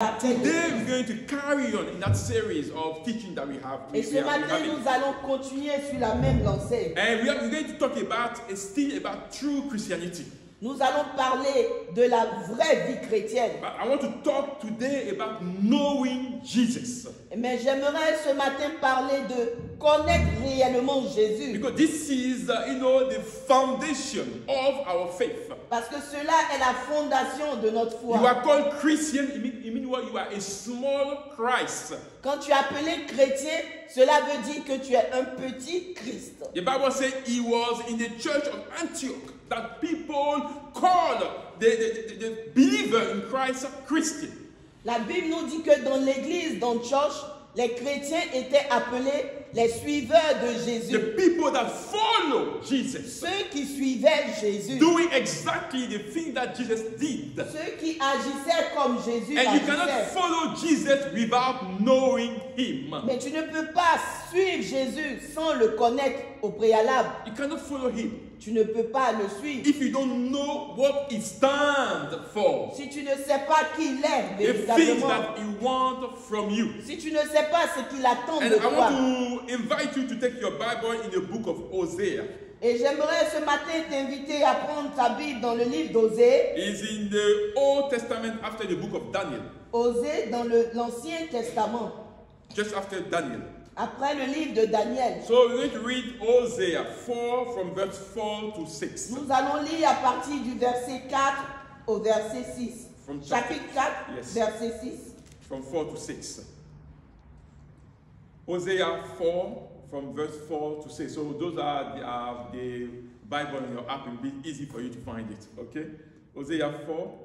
Today we're going to carry on in that series of teaching that we have. Et ce matin, nous allons continuer sur la même lancée. And we're going to talk still about true Christianity. Nous allons parler de la vraie vie chrétienne. But I want to talk today about knowing Jesus. Mais j'aimerais ce matin parler de connaître réellement Jésus. Because this is, the foundation of our faith. Parce que cela est la fondation de notre foi. You are called Christian, it means what? You are a small Christ. Quand tu es appelé chrétien, cela veut dire que tu es un petit Christ. The Bible says he was in the church of Antioch that people call the believer in Christ Christian. La Bible nous dit que dans l'église d'Antioche, les chrétiens étaient appelés les suiveurs de Jésus. The people that follow Jesus. Ceux qui suivaient Jésus. Doing exactly the thing that Jesus did. Ceux qui agissaient comme Jésus And you cannot agissait. follow Jesus without knowing him. Mais tu ne peux pas suivre Jésus sans le connaître au préalable. You cannot follow him Tu ne peux pas le suivre. if you don't know what he stands for. Si tu ne sais pas qui il est The things véritablement. that he wants from you. Si tu ne sais pas ce qu'il attend And de I toi. want to invite you to take your Bible in the book of Hosea. Et j'aimerais ce matin t'inviter à prendre ta Bible dans le livre d'Osée. It's in the Old Testament after the book of Daniel. Osée dans l'Ancien Testament. Just after Daniel. Après le livre de Daniel. So we're going to read Hosea 4 from verse 4 to 6. Nous allons lire à partir du verset 4 au verset 6. From Chapitre 4, Yes. verset 6. From 4 to 6. Hosea 4 from verse 4 to 6. So those are the Bible in your app. It will be easy for you to find it. Okay? Hosea 4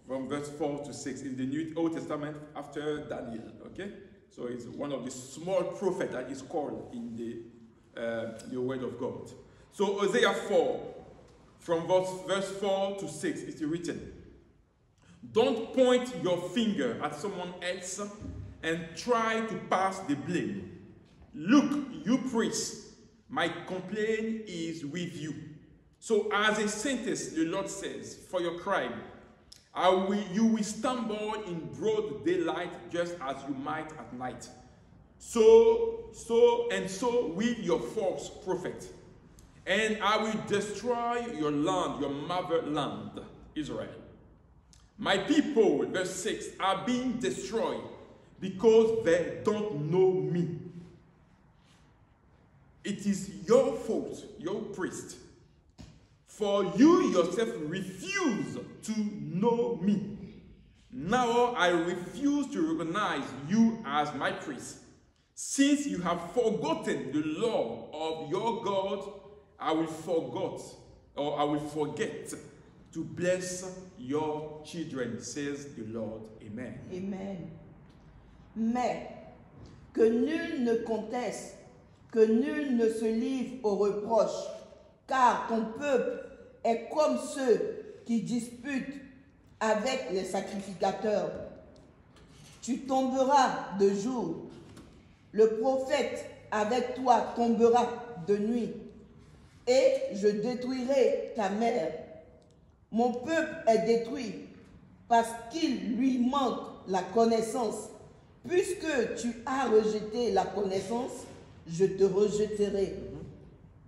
from verse 4 to 6 in the New Old Testament after Daniel. Okay? So it's one of the small prophets that is called in the Word of God. So Hosea 4 from verse 4 to 6 is written. Don't point your finger at someone else and try to pass the blame. Look, you priests, my complaint is with you. So as a sentence, the Lord says, for your crime, you will stumble in broad daylight just as you might at night. So will your false prophet. And I will destroy your land, your motherland, Israel. My people, verse 6, are being destroyed because they don't know me. It is your fault, your priest, for you yourself refuse to know me. Now I refuse to recognize you as my priest. Since you have forgotten the law of your God, I will forget to bless your children, says the Lord. Amen. Amen. Mais que nul ne conteste, que nul ne se livre aux reproches, car ton peuple est comme ceux qui disputent avec les sacrificateurs. Tu tomberas de jour, le prophète avec toi tombera de nuit, et je détruirai ta mère. Mon peuple est détruit parce qu'il lui manque la connaissance. Puisque tu as rejeté la connaissance, je te rejetterai.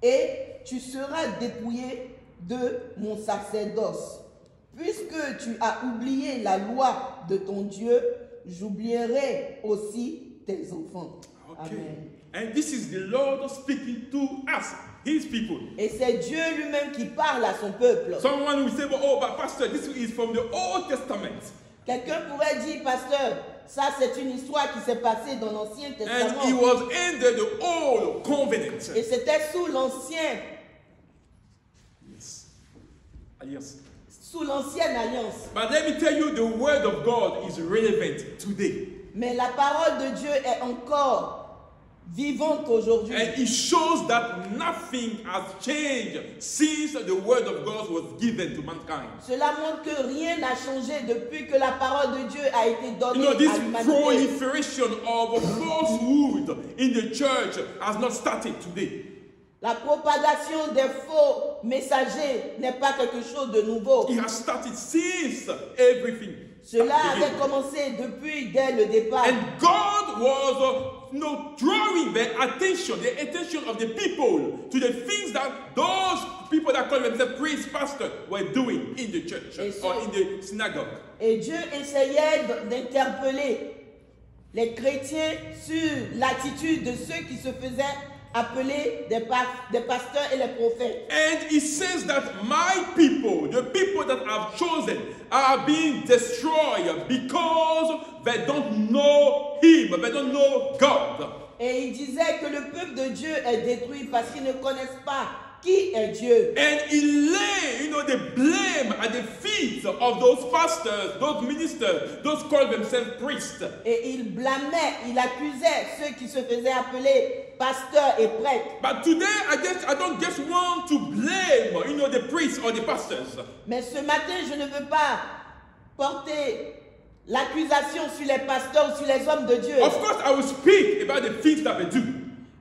Et tu seras dépouillé de mon sacerdoce. Puisque tu as oublié la loi de ton Dieu, j'oublierai aussi tes enfants. Okay. Amen. And this is the Lord speaking to us, his people. Et c'est Dieu lui-même qui parle à son peuple. Someone will say, oh, but Pastor, this is from the Old Testament. Quelqu'un pourrait dire, pasteur, ça c'est une histoire qui s'est passée dans l'Ancien And Testament. it was under the Old Covenant. Et c'était sous l'ancien, Yes. sous l'ancienne alliance. But let me tell you, the word of God is relevant today. Mais la parole de Dieu est encore vivante aujourd'hui. And it shows that nothing has changed since the word of God was given to mankind. Cela montre que rien n'a changé depuis que la parole de Dieu a été donnée This à l'humanité. proliferation of falsehood in the church has not started today. La propagation des faux messagers n'est pas quelque chose de nouveau. It has started since everything. Cela avait commencé depuis dès le départ. And God was drawing the attention of the people to the things that those people that call themselves priests, pastors were doing in the church or in the synagogue. Et Dieu essayait d'interpeller les chrétiens sur l'attitude de ceux qui se faisaient appeler des pasteurs et les prophètes. And it says that my people, the people that I've chosen, are being destroyed because they don't know Him, they don't know God. Et il disait que le peuple de Dieu est détruit parce qu'ils ne connaissent pas qui est Dieu. And he lay, the blame at the feet of those pastors, those ministers, those called themselves priests. Et il blâmait, il accusait ceux qui se faisaient appeler pasteurs et prêtres. But today, I don't just want to blame, the priests or the pastors. Mais ce matin, je ne veux pas porter l'accusation sur les pasteurs ou sur les hommes de Dieu. Of course, I will speak about the things that they do.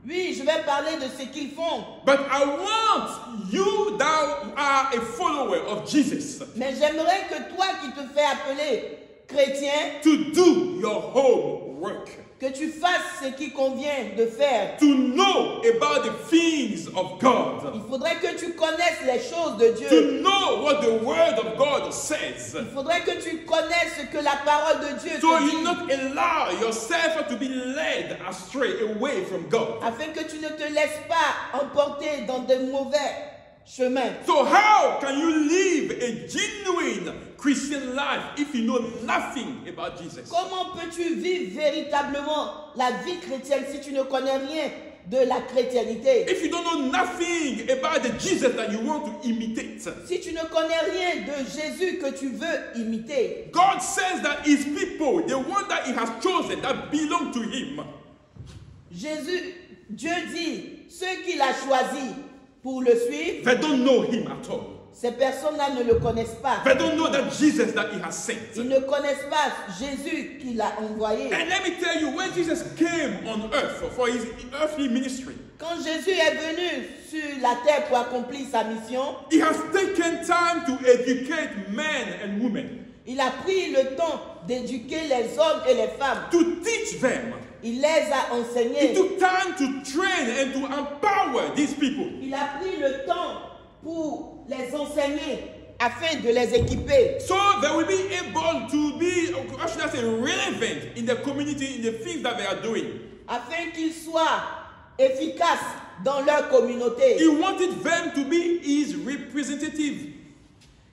Oui, je vais parler de ce qu'ils font. But I want you that are a follower of Jesus Mais j'aimerais que toi qui te fais appeler chrétien, to do your homework. que tu fasses ce qui convient de faire. To know about the things of God. Il faudrait que tu connaisses les choses de Dieu. To know what the word of God says. Il faudrait que tu connaisses ce que la parole de Dieu So te you dit. not allow yourself to be led astray away from God. Afin que tu ne te laisses pas emporter dans de mauvais chemins. So how can you live a genuine Christian life if you know nothing about Jesus? Comment peux-tu vivre véritablement la vie chrétienne si tu ne connais rien de la chrétienté? If you don't know nothing about the Jesus that you want to imitate. Si tu ne connais rien de Jésus que tu veux imiter. God says that His people, the one that He has chosen, that belong to Him. Dieu dit, ceux qu'il a choisis pour le suivre, They don't know Him at all. ces personnes-là ne le connaissent pas. They don't know that Jesus that He has sent. Ils ne connaissent pas Jésus qu'il a envoyé. And let me tell you, when Jesus came on earth for His earthly ministry, Quand Jésus est venu sur la terre pour accomplir sa mission, He has taken time to educate men and women, il a pris le temps d'éduquer les hommes et les femmes. to teach them. Il les a He enseignés. took time to train and to empower these people. Il a pris le temps pour les enseigner afin de les équiper. So they will be able to be, how should I say, relevant in the community, in the things that they are doing. Afin qu'ils soient efficaces dans leur communauté. He wanted them to be His representative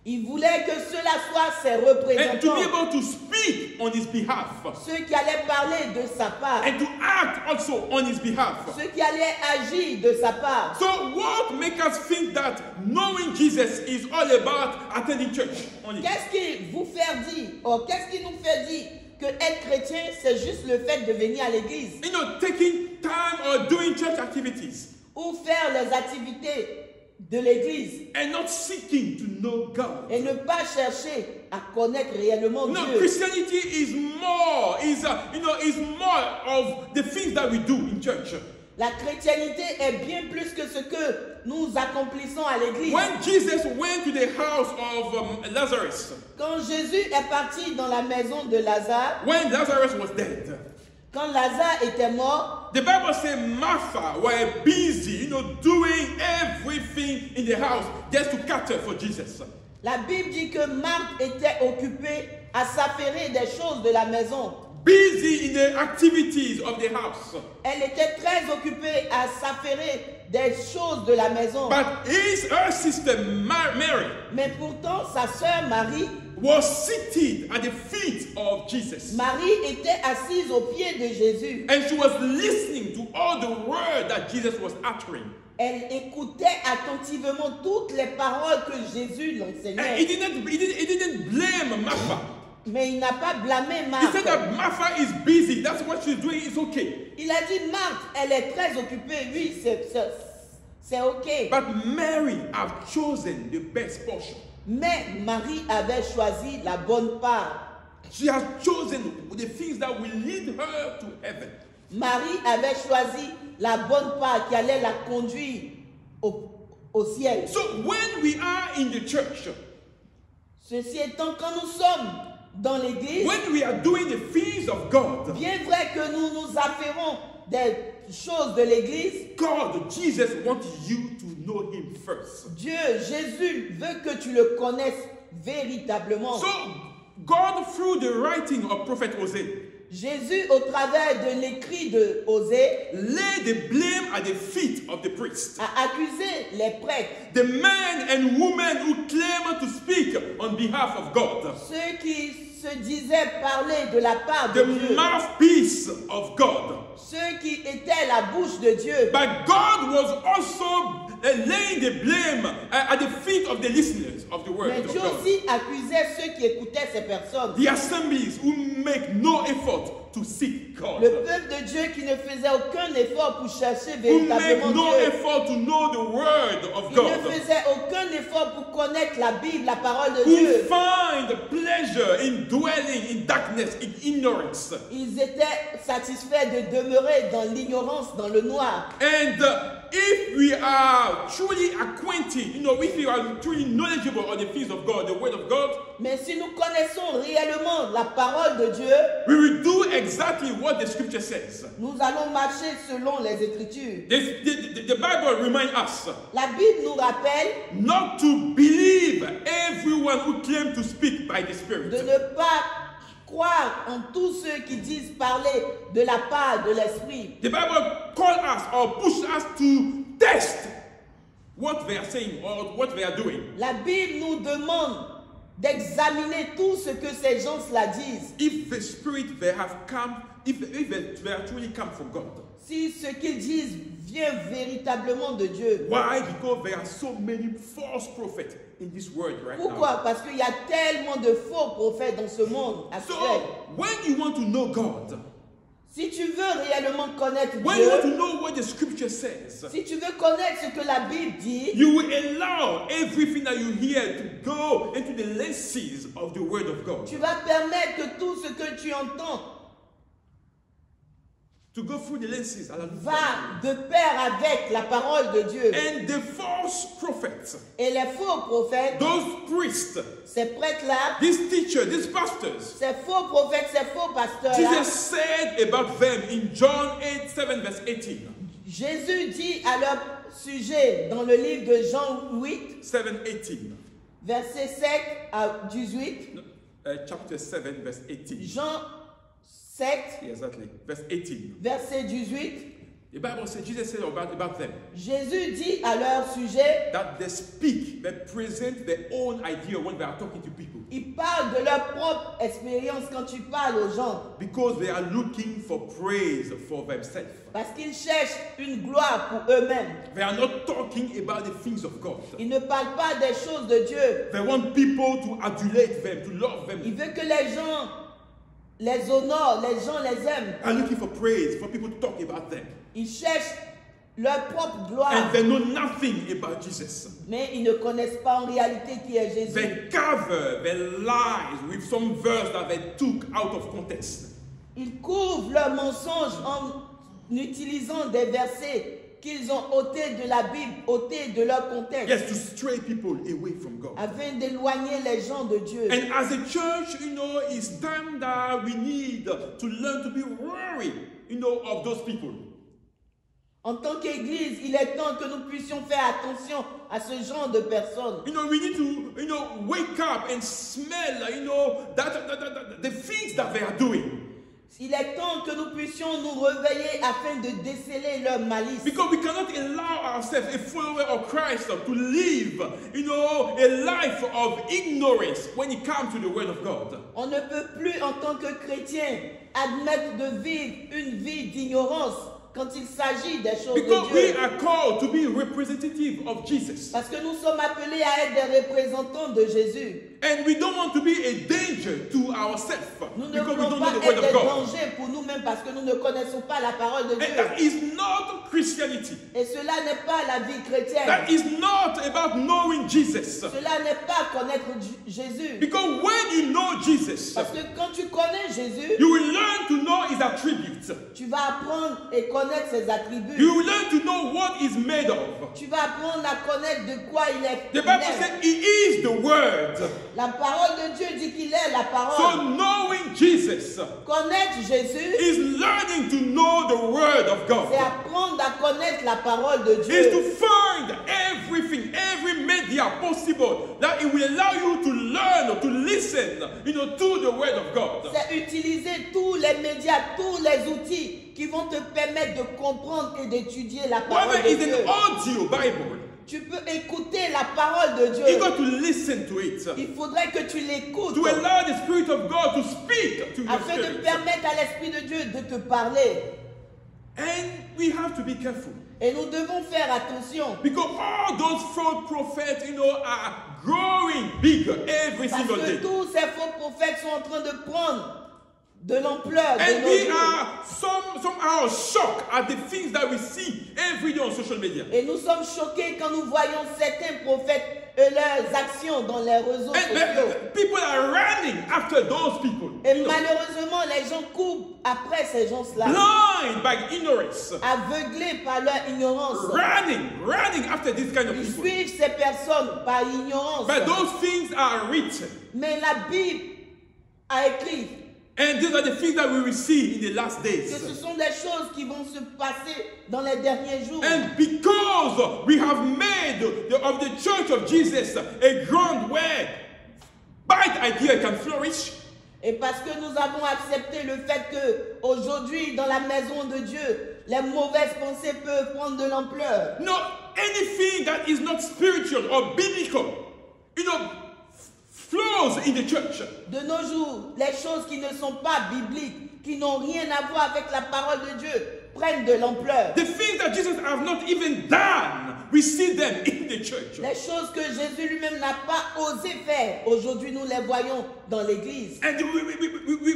Il voulait que cela soit ses and to be représentants. able to speak on His behalf Ceux qui allaient parler de sa part. and to act also on His behalf. Ceux qui allaient agir de sa part. So what makes us think that knowing Jesus is all about attending church only? Qu'est-ce qui vous fait dire, qu'est-ce qui nous fait dire que être chrétien, c'est juste le fait de venir à l'église Taking time or doing church activities ou faire les activités de l'église and not seeking to know God. et ne pas chercher à connaître réellement No, Dieu. Christianity is more of the things that we do in church. La chrétienté est bien plus que ce que nous accomplissons à l'église. When Jesus went to the house of Lazarus, Quand Jésus est parti dans la maison de Lazare, when Lazarus was dead, quand Lazare était mort, the Bible says Martha were busy, doing everything in the house just to cater for Jesus. la Bible dit que Marthe était occupée à s'affairer des choses de la maison. Busy in the activities of the house. Elle était très occupée à s'affairer des choses de la maison. But her sister Mary Mais pourtant, sa sœur Marie, was seated at the feet of Jesus. Marie était assise aux pieds de Jésus. And she was listening to all the word that Jesus was uttering. Elle écoutait attentivement toutes les paroles que Jésus And l'enseignait. he didn't blame Martha. Mais il n'a pas blâmé He Marthe. said that Martha is busy. That's what she's doing. It's okay. Il a dit, Marthe, elle est très occupée. Oui, c'est ok. But Mary have chosen the best portion. Mais Marie avait choisi la bonne part. She has chosen the things that will lead her to heaven. Marie avait choisi la bonne part qui allait la conduire au ciel. So when we are in the church, Ceci étant, quand nous sommes dans l'église, when we are doing the things of God, bien vrai que nous nous affairons des choses de l'église, God, Jesus wants you to know Him first. Dieu, Jésus veut que tu le connaisses véritablement. So, God, through the writing of Prophet Hosea, Jésus, au travers de l'écrit de Osée, lay the blame at the feet of the priest. a accusé les prêtres, The men and women who claim to speak on behalf of God. ceux qui se disaient parler de la part de The Dieu, mouthpiece of God. ceux qui étaient la bouche de Dieu. But God was also laying the blame at the feet of the listeners of the word Mais of Dieu God. aussi accusait ceux qui écoutaient ces personnes. The assemblies who make no effort to seek God. Le peuple de Dieu qui ne faisait aucun effort pour chercher Who make véritablement no Dieu. effort to know the word of Ils ne God. faisaient aucun effort pour connaître la Bible, la parole de Who Dieu. find pleasure in dwelling in darkness, in ignorance. Ils étaient satisfaits de demeurer dans l'ignorance, dans le noir. And if we are truly acquainted, if we are truly knowledgeable on the things of God, the word of God, Mais si nous connaissons réellement la parole de Dieu, we will do exactly what the scripture says. nous allons marcher selon les Écritures. The Bible reminds us La Bible nous rappelle not to believe everyone who claims to speak by the Spirit. de ne pas croire en tous ceux qui disent parler de la part de l'Esprit. The Bible calls us or pushes us to test what they are saying or what they are doing. La Bible nous demande d'examiner tout ce que ces gens-là disent. If the Spirit they have come, if they are truly come from God. Si ce qu'ils disent vient véritablement de Dieu. Why? Because there are so many false prophets in this world right Pourquoi? now. Parce qu'il y a tellement de faux prophètes dans ce monde So, actuel. when you want to know God, Si tu veux réellement connaître when you want to Dieu, know what the scripture says, si tu veux connaître ce que la Bible dit, you will allow everything that you hear to go into the lenses of the word of God. tu vas permettre que tout ce que tu entends To go through the lenses. va de pair avec la parole de Dieu. And the false prophets, Et les faux prophètes, those priests, ces prêtres-là, these teachers, these pastors, ces faux prophètes, ces faux pasteurs-là, Jesus said about them in John 8:7 verse 18. Jésus dit à leur sujet dans le livre de Jean 8, 7:18. verset 7 à 18, Chapter 7 verse 18. Jean 7, Exactly. Verse 18. verset 18, The Bible says, Jesus said about them, Jésus dit à leur sujet, that they speak, they present their own idea when they are talking to people. ils parlent de leur propre expérience quand tu parles aux gens, Because they are looking for praise for themselves. parce qu'ils cherchent une gloire pour eux-mêmes. They are not talking about the things of God. Ils ne parlent pas des choses de Dieu. They want people to adulate them, to love them. Ils veulent que les gens les honorent, les gens les aiment. Are looking for praise, for people to talk about them. Ils cherchent leur propre gloire, And they know nothing about Jesus. mais ils ne connaissent pas en réalité qui est Jésus. They cover their lies with some verse that they took out of context. Ils couvrent leurs mensonges en utilisant des versets qu'ils ont ôtés de la Bible, ôtés de leur contexte, Yes, to stray people away from God. afin d'éloigner les gens de Dieu. And as a church, it's time that we need to learn to be wary, of those people. En tant qu'Église, il est temps que nous puissions faire attention à ce genre de personnes. We need to, wake up and smell, the things that they are doing. Il est temps que nous puissions nous réveiller afin de déceler leur malice. Because we cannot allow ourselves, a follower of Christ, to live, a life of ignorance when it comes to the word of God. On ne peut plus, en tant que chrétien, admettre de vivre une vie d'ignorance quand il s'agit des choses Because de we Dieu. are called to be representative of Jesus. Parce que nous sommes appelés à être des représentants de Jésus. And we don't want to be a danger to ourselves Nous ne because we voulons don't pas know the word être of des God. dangers pour nous-mêmes parce que nous ne connaissons pas la parole de And Dieu. that is not Christianity. Et cela n'est pas la vie chrétienne. That is not about knowing Jesus. Cela n'est pas connaître Jésus. Because when you know Jesus, Parce que quand tu connais Jésus, you will learn to know his attributes. tu Tu vas apprendre et connaître ses attributs. You will learn to know what he's made of. Tu vas apprendre à connaître de quoi il est. The Bible says he is the word. La parole de Dieu dit qu'il est la So parole. knowing Jesus Connaître Jésus, is learning to know the word of God. c'est apprendre à connaître la parole de Is to Dieu. find everything, every media possible that it will allow you to learn or to listen, to the word of God. C'est utiliser tous les médias, tous les outils qui vont te permettre de comprendre et d'étudier la parole Whether de it's Dieu. an audio Bible, Tu peux écouter la parole de you Dieu. got to listen to it. Il faudrait que tu l'écoutes To allow the Spirit of God to speak to your afin de spirit. permettre à l'Esprit de Dieu de te parler. And we have to be careful. Et nous devons faire attention. Because all those false prophets, are growing bigger every Parce single que day. tous ces faux prophètes sont en train de prendre de l'ampleur de And nos we jours. are somehow shocked at the things that we see every day on social media. Et nous sommes choqués quand nous voyons certains prophètes et leurs actions dans les réseaux sociaux. And people are running after those people. Et malheureusement, les gens courent après ces gens-là, Blind by ignorance. aveuglés par leur ignorance. Running after this kind of Ils people. suivent ces personnes par ignorance. But those things are written. Mais la Bible a écrit And these are the things that we will see in the last que days. ce sont des choses qui vont se passer dans les derniers jours. And because we have made of the Church of Jesus a ground where bad idea can flourish, Et parce que nous avons accepté le fait que aujourd'hui, dans la maison de Dieu, les mauvaises pensées peuvent prendre de l'ampleur. anything that is not spiritual or biblical, flows in the church. De nos jours, les choses qui ne sont pas bibliques, qui n'ont rien à voir avec la parole de Dieu, prennent de l'ampleur. The things that Jesus has not even done, we see them in the church. Les choses que Jésus lui-même n'a pas osé faire, aujourd'hui nous les voyons dans l'église. And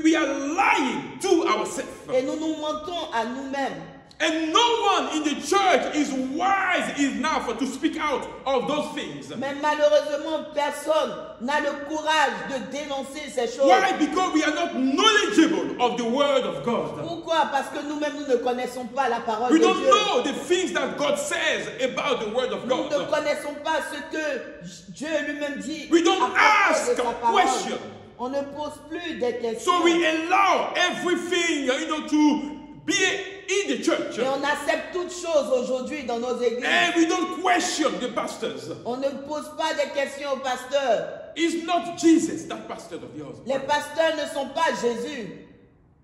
we are lying to ourselves. Et nous nous mentons à nous-mêmes. And no one in the church is wise enough to speak out of those things. Mais malheureusement, personne n'a le courage de dénoncer ces choses. Why? Because we are not knowledgeable of the word of God. Pourquoi? Parce que nous-mêmes, nous ne connaissons pas la parole We de don't Dieu. know the things that God says about the word of Nous ne God. connaissons pas ce que Dieu lui-même dit. We don't à propos ask de sa parole. questions. On ne pose plus des questions. So we allow everything, to be in the church. Et on accepte toutes choses aujourd'hui dans nos églises. And we don't question the pastors. On ne pose pas des questions aux pasteurs. It's not Jesus, that pastor of yours. Les pasteurs ne sont pas Jésus.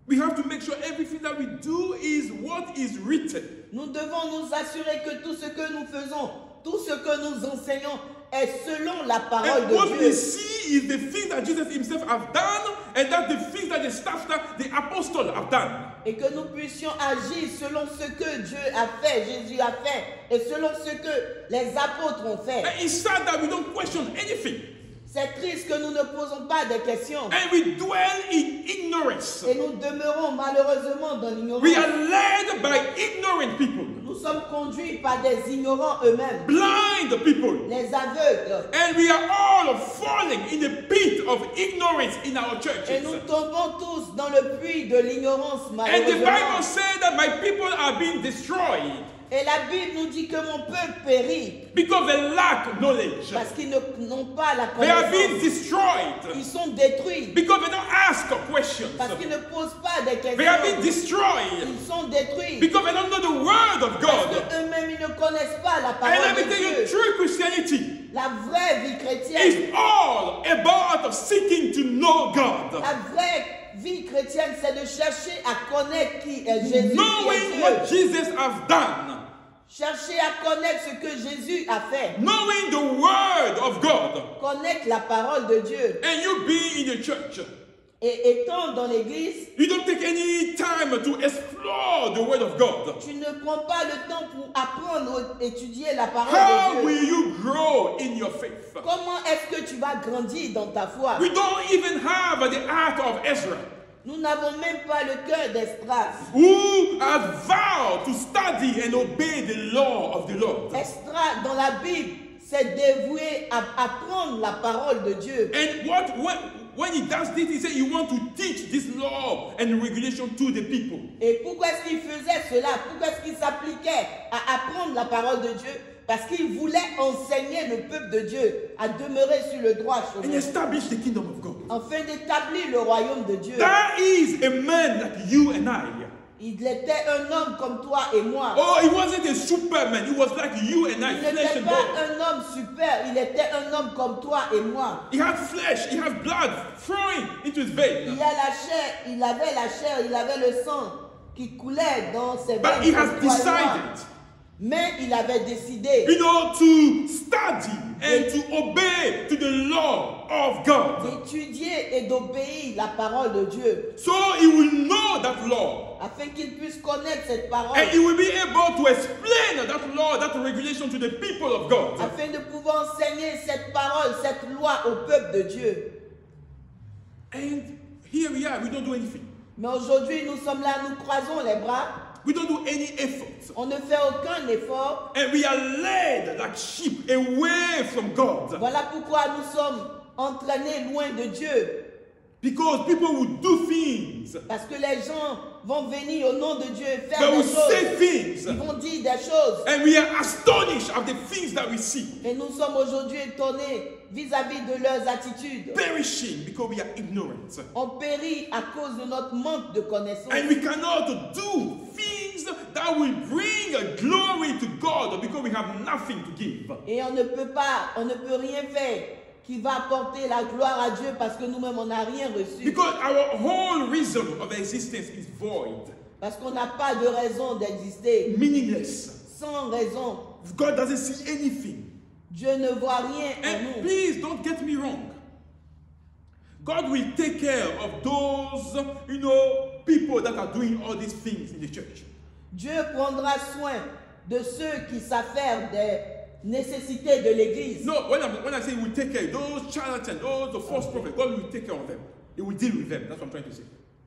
We have to make sure everything that we do is what is written. Nous devons nous assurer que tout ce que nous faisons, tout ce que nous enseignons est selon la parole And de what we Dieu. see is the things that Jesus himself has done, and that the things that the staff, that the apostles have done. Et que nous puissions agir selon ce que Dieu a fait, Jésus a fait, et selon ce que les apôtres ont fait. And it's sad that we don't question anything. C'est triste que nous ne posons pas de questions. And we dwell in ignorance. Et nous demeurons malheureusement dans l'ignorance. We are led by ignorant people, Nous sommes conduits par des ignorants eux-mêmes, blind people. les aveugles. And we are all falling in the pit of ignorance in our Et churches. nous tombons tous dans le puits de l'ignorance And the Bible malheureusement. says that my people are being destroyed Et la Bible nous dit que mon peuple périt because they lack knowledge. parce qu'ils n'ont pas la They are being connaissance. destroyed Ils sont détruits because they don't ask questions. parce qu'ils ne posent pas de They are being questions. destroyed Ils sont détruits because they don't know the word of parce God. qu'eux-mêmes ils ne connaissent pas la And let parole me de tell you, Dieu. true Christianity La vraie vie chrétienne, is all about seeking to know God. la vraie vie chrétienne, c'est de chercher à connaître qui est Jésus, qui Knowing est what Dieu. Jesus has done. Chercher à connaître ce que Jésus a fait. Knowing the word of God. Connaître la parole de Dieu. And you be in the church. Et étant dans l'église, You don't take any time to explore the word of God. tu ne prends pas le temps pour apprendre ou étudier la parole How de Dieu. will you grow in your faith? Comment est-ce que tu vas grandir dans ta foi? We don't even have the heart of Ezra, Nous n'avons même pas le cœur d'Esdras. who has vowed to study and obey the law of the Lord. Esdras, dans la Bible, s'est dévoué à apprendre la parole de Dieu. And when he does this, he said he wants to teach this law and regulation to the people. Et pourquoi est-ce qu'il faisait cela? Pourquoi est-ce qu'il s'appliquait à apprendre la parole de Dieu? Parce qu'il voulait enseigner le peuple de Dieu à demeurer sur le droit And chemin, establish the kingdom of God. afin d'établir le royaume de Dieu. That is a man like you and I. Il était un homme comme toi et moi. Oh, he wasn't a superman. He was like you and I, Il flesh n'était and pas bone. un homme super, il était un homme comme toi et moi. He had flesh, he had blood flowing into his veins. Il a la chair, il avait la chair, il avait le sang qui coulait dans ses But he veines. has comme toi et moi. decided, Mais il avait décidé to study and to obey to the law of God. d'étudier et d'obéir la parole de Dieu, So he will know that law. afin qu'il puisse connaître cette parole, And he will be able to explain that law, that regulation to the people of God. afin de pouvoir enseigner cette parole, cette loi au peuple de Dieu. And here we are, we don't do anything. Mais aujourd'hui, nous sommes là, nous croisons les bras, We don't do any effort. on ne fait aucun effort. And we are led like sheep away from God. Voilà pourquoi nous sommes entraînés loin de Dieu. Because people will do things. Parce que les gens vont venir au nom de Dieu faire They des will choses. say things. Ils vont dire des choses. And we are astonished at the things that we see. Et nous sommes aujourd'hui étonnés vis-à-vis de leurs attitudes. Perishing because we are ignorant. On périt à cause de notre manque de connaissance. And we cannot do things that will bring a glory to God because we have nothing to give. Et on ne peut rien faire qui va apporter la gloire à Dieu parce que nous-mêmes on n'a rien reçu. Because our whole reason of existence is void, Parce qu'on n'a pas de raison d'exister. meaningless. Sans raison. God doesn't see anything. Dieu ne voit rien en And nous. please don't get me wrong. God will take care of those, people that are doing all these things in the church. Dieu prendra soin de ceux qui s'affairent des nécessités de l'Église. No, when I say he will take care, those charlatans, those false prophets, God will take care of them. He will deal with them. That's what I'm trying to say.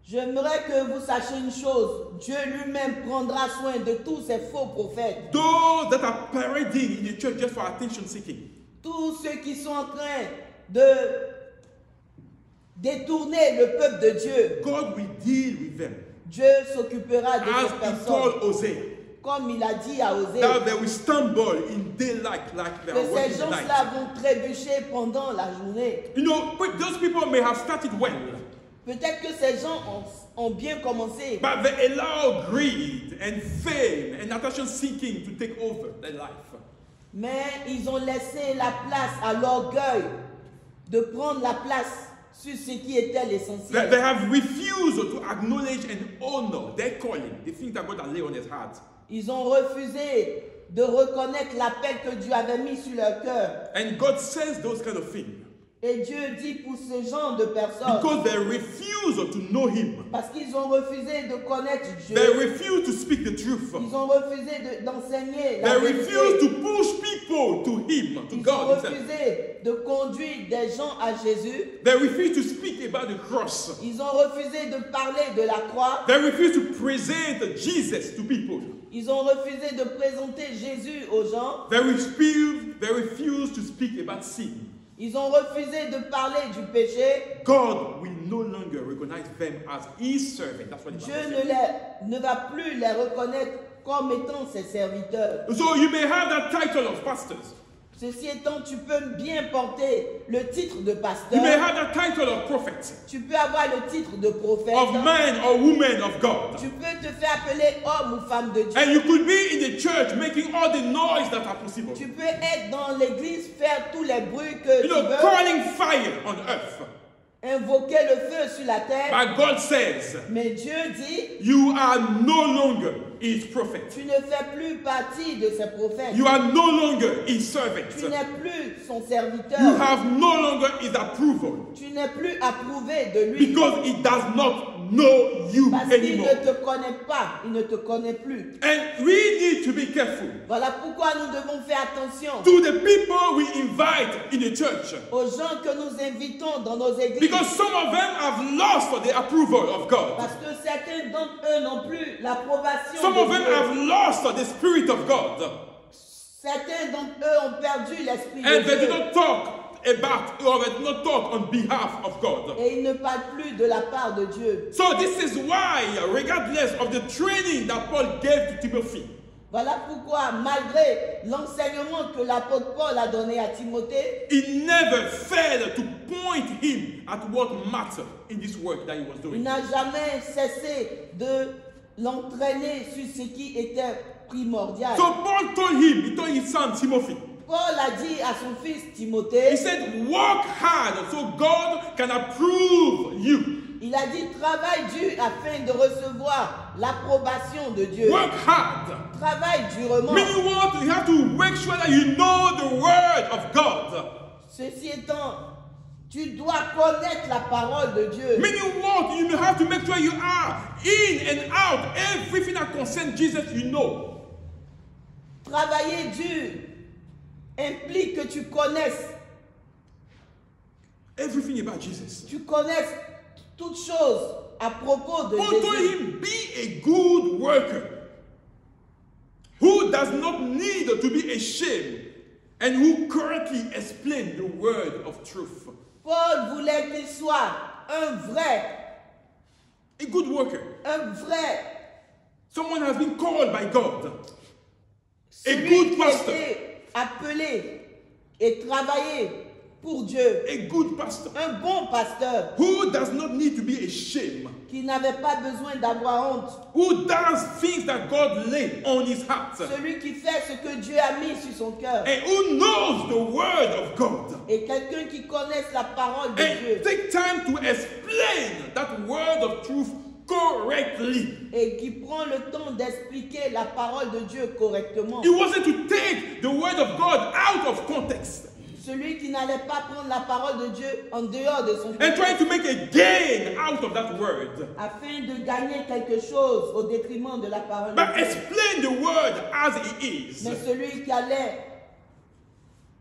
J'aimerais que vous sachiez une chose. Dieu lui-même prendra soin de tous ces faux prophètes. Those that are parading in the church just for attention seeking. Tous ceux qui sont en train de détourner le peuple de Dieu. God will deal with them. Dieu s'occupera de As ces he personnes. told Hosea, Comme il a dit à Osée, that they will stumble in daylight like they que are ces working at gens-là night. vont trébucher pendant la journée. Those people may have started well, Peut-être que ces gens ont bien commencé, but they allow greed and fame and attention seeking to take over their life. mais ils ont laissé la place à l'orgueil de prendre la place sur ce qui était They l'essentiel. have refused to acknowledge and honor their calling, the thing that God has laid on his heart. Ils ont refusé de reconnaître l'appel que Dieu avait mis sur leur cœur. And God says those kind of things Et Dieu dit pour ce genre de personnes, because they refuse to know Him. parce qu'ils ont refusé de connaître Dieu, They refuse to speak the truth. ils ont refusé d'enseigner They la refuse vérité. to push people to Him, to Ils ont God Himself. refusé de conduire des gens à Jésus. They refuse to speak about the cross. Ils ont refusé de parler de la croix. They refuse to present Jesus to people. Ils ont refusé de présenter Jésus aux gens. They refuse to speak about sin. Ils ont refusé de parler du péché. God will no longer recognize them as His servant. That's what the Dieu Bible says. ne va plus les reconnaître comme étant ses serviteurs. So you may have that title of pastors. Ceci étant, tu peux bien porter le titre de You may pasteur. have that title of prophet, Tu peux avoir le titre de prophète. of man or woman of God. Tu peux te faire appeler homme ou femme de Dieu. And you could be in the church making all the noise that are possible. Tu peux être dans l'église, faire tous les bruits que tu veux. Calling fire on earth. Invoquer le feu sur la terre. But God says, Mais Dieu dit, you are no longer His prophet. tu ne fais plus partie de ses prophètes. You are no longer His servant. Tu n'es plus son You serviteur. have no longer His approval Tu n'es plus approuvé de lui. because He does not know you Parce qu'il anymore. ne te connaît pas. Il ne te connaît plus. And we need to be careful Voilà pourquoi nous devons faire attention to the people we invite in the church. aux gens que nous invitons dans nos églises. Because some of them have lost the approval of God. Parce que certains d'entre eux n'ont plus l'approbation Some de of them Dieu. have lost the Spirit of God. Certains d'entre eux ont perdu l'esprit And de they do Dieu. not talk about or had not talk on behalf of God. Et il ne parle plus de la part de Dieu. So this is why, regardless of the training that Paul gave to Timothy, Voilà pourquoi, malgré l'enseignement que l'apôtre Paul a donné à Timothée, he never failed to point him at what mattered in this work that he was il doing. n'a jamais cessé de l'entraîner sur ce qui était primordial. So Paul told him, he told his son Timothy, Paul a dit à son fils he Timothée, said, work hard so God can approve you. il a dit travaille dur afin de recevoir l'approbation de Dieu. Work hard. Travaille durement. Meaning what? You have to make sure that you know the word of God. Ceci étant, tu dois connaître la parole de Dieu. Meaning what? You have to make sure you are in and out. Everything that concerns Jesus, you know. Travailler dur implique que tu connaisses. Everything about Jesus. Tu connaisses toutes choses à propos de Paul told Jésus. him, be a good worker who does not need to be ashamed and who correctly explain the word of truth. Paul voulait qu'il soit un A good worker. vrai, Someone has been called by God. celui good qui pastor. était appelé et travaillé pour Dieu. A good pastor Un bon pasteur who does not need to be ashamed, qui n'avait pas besoin d'avoir honte. who does things that God laid on his heart, Celui qui fait ce que Dieu a mis sur son cœur. and who knows the word of God, Et quelqu'un qui connaisse la parole de Dieu. and take time to explain that word of truth correctly. Et qui prend le temps d'expliquer la parole de Dieu correctement. He wasn't to take the word of God out of context Celui qui n'allait pas prendre la parole de Dieu en dehors de son and trying to make a gain out of that word, afin de gagner quelque chose au détriment de la parole de but Dieu. explain the word as it is. Mais celui qui allait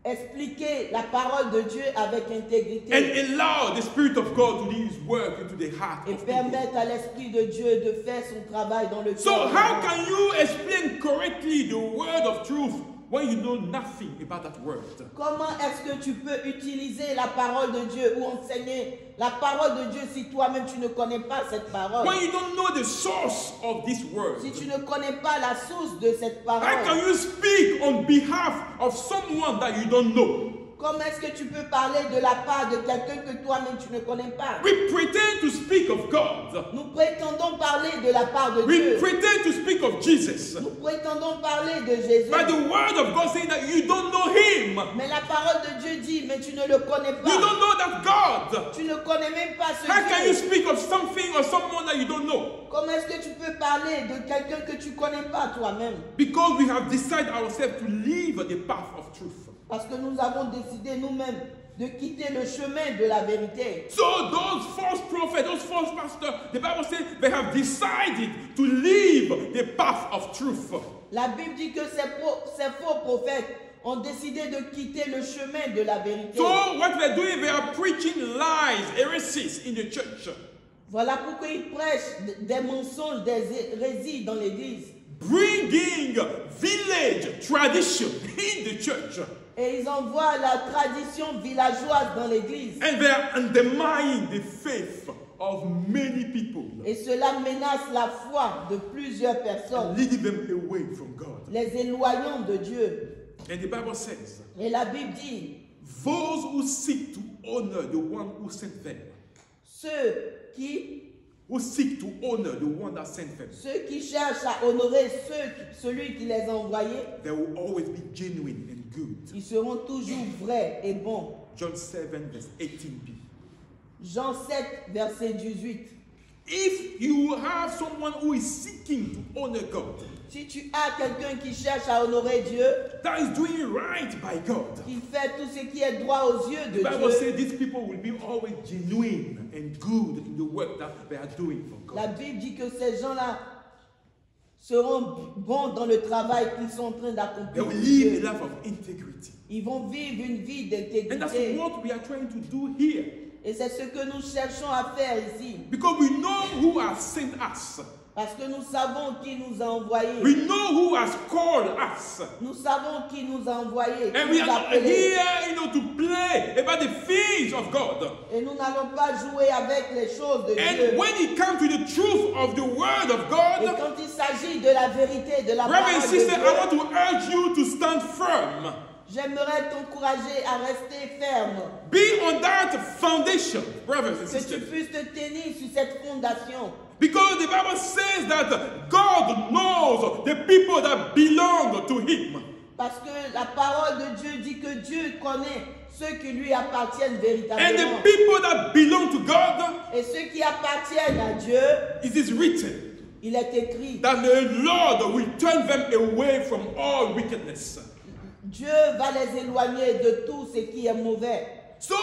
expliquer la parole de Dieu avec intégrité And allow the Spirit of God to do His work into the heart et of people. permettre à l'Esprit de Dieu de faire son travail dans le cœur. So des how gens. can you explain correctly the word of truth when you know nothing about that word? Comment est-ce que tu peux utiliser la parole de Dieu ou enseigner la parole de Dieu si toi-même tu ne connais pas cette parole? When you don't know the source of this word? Si tu ne connais pas la source de cette How can parole, you speak on behalf of someone that you don't know? comment est-ce que tu peux parler de la part de quelqu'un que toi-même tu ne connais pas? We pretend to speak of God. Nous prétendons parler de la part de We Dieu. pretend to speak of Jesus. Nous prétendons parler de Jésus. But the word of God saying that you don't know Him. Mais la parole de Dieu dit, mais tu ne le connais You pas. don't know that God. Tu ne connais même pas ce How can you Dieu. speak of something or someone that you don't know? Comment est-ce que tu peux parler de quelqu'un que tu ne connais pas toi-même? Because we have decided ourselves to leave the path of truth. Parce que nous avons décidé nous-mêmes de quitter le chemin de la vérité. So those false prophets, those false pastors, the Bible says they have decided to leave the path of truth. La Bible dit que ces faux prophètes ont décidé de quitter le chemin de la vérité. So what they're doing, they are preaching lies, heresies in the church. Voilà pourquoi ils prêchent des mensonges, des hérésies dans l'église. Bringing village tradition in the church. Et ils envoient la tradition villageoise dans l'église. And they are undermining the faith of many people. Et cela menace la foi de plusieurs personnes, Leading them away from God. les éloignant de Dieu. And the Bible says, Et la Bible dit, those who seek to honor the one who sent them, ceux qui sent them, Ceux qui cherchent à honorer celui qui les a envoyés, they will always be genuine and good. ils seront toujours vrais et bons. John 7 verse 18b. Jean 7, verset 18. If you have someone who is seeking to honor God, Si tu as quelqu'un qui cherche à honorer Dieu, that is doing right by God, qui fait tout ce qui est droit aux yeux de the Bible Dieu, says these people will be always genuine and good in the work that they are doing for la God. Bible dit que ces gens-là seront bons dans le travail qu'ils sont en train They d'accomplir. will pour live Dieu. a life of integrity. Ils vont vivre une vie And that's d'intégrité. what we are trying to do here. Et c'est ce que nous cherchons à faire ici. Because we know who has sent us. Parce que nous savons qui nous a envoyés. We know who has called us. Nous savons qui nous a envoyés, And qui we nous are a not appelés. here, to play about the things of God. Et nous n'allons pas jouer avec les choses de And Dieu. when it comes to the truth of the word of Et God, quand il s'agit de la vérité, de la brother and parole de sister, I Dieu, want to urge you to stand firm. j'aimerais t'encourager à rester ferme. Be on that foundation, brothers and Que tu sisters. puisses te tenir sur cette fondation. Because the Bible says that God knows the people that belong to Him. Parce que la parole de Dieu dit que Dieu connaît ceux qui lui appartiennent And véritablement. the people that belong to God, Et ceux qui appartiennent à Dieu, it is written il est écrit, that the Lord will turn them away from all wickedness. Dieu va les éloigner de tout ce qui est mauvais. So,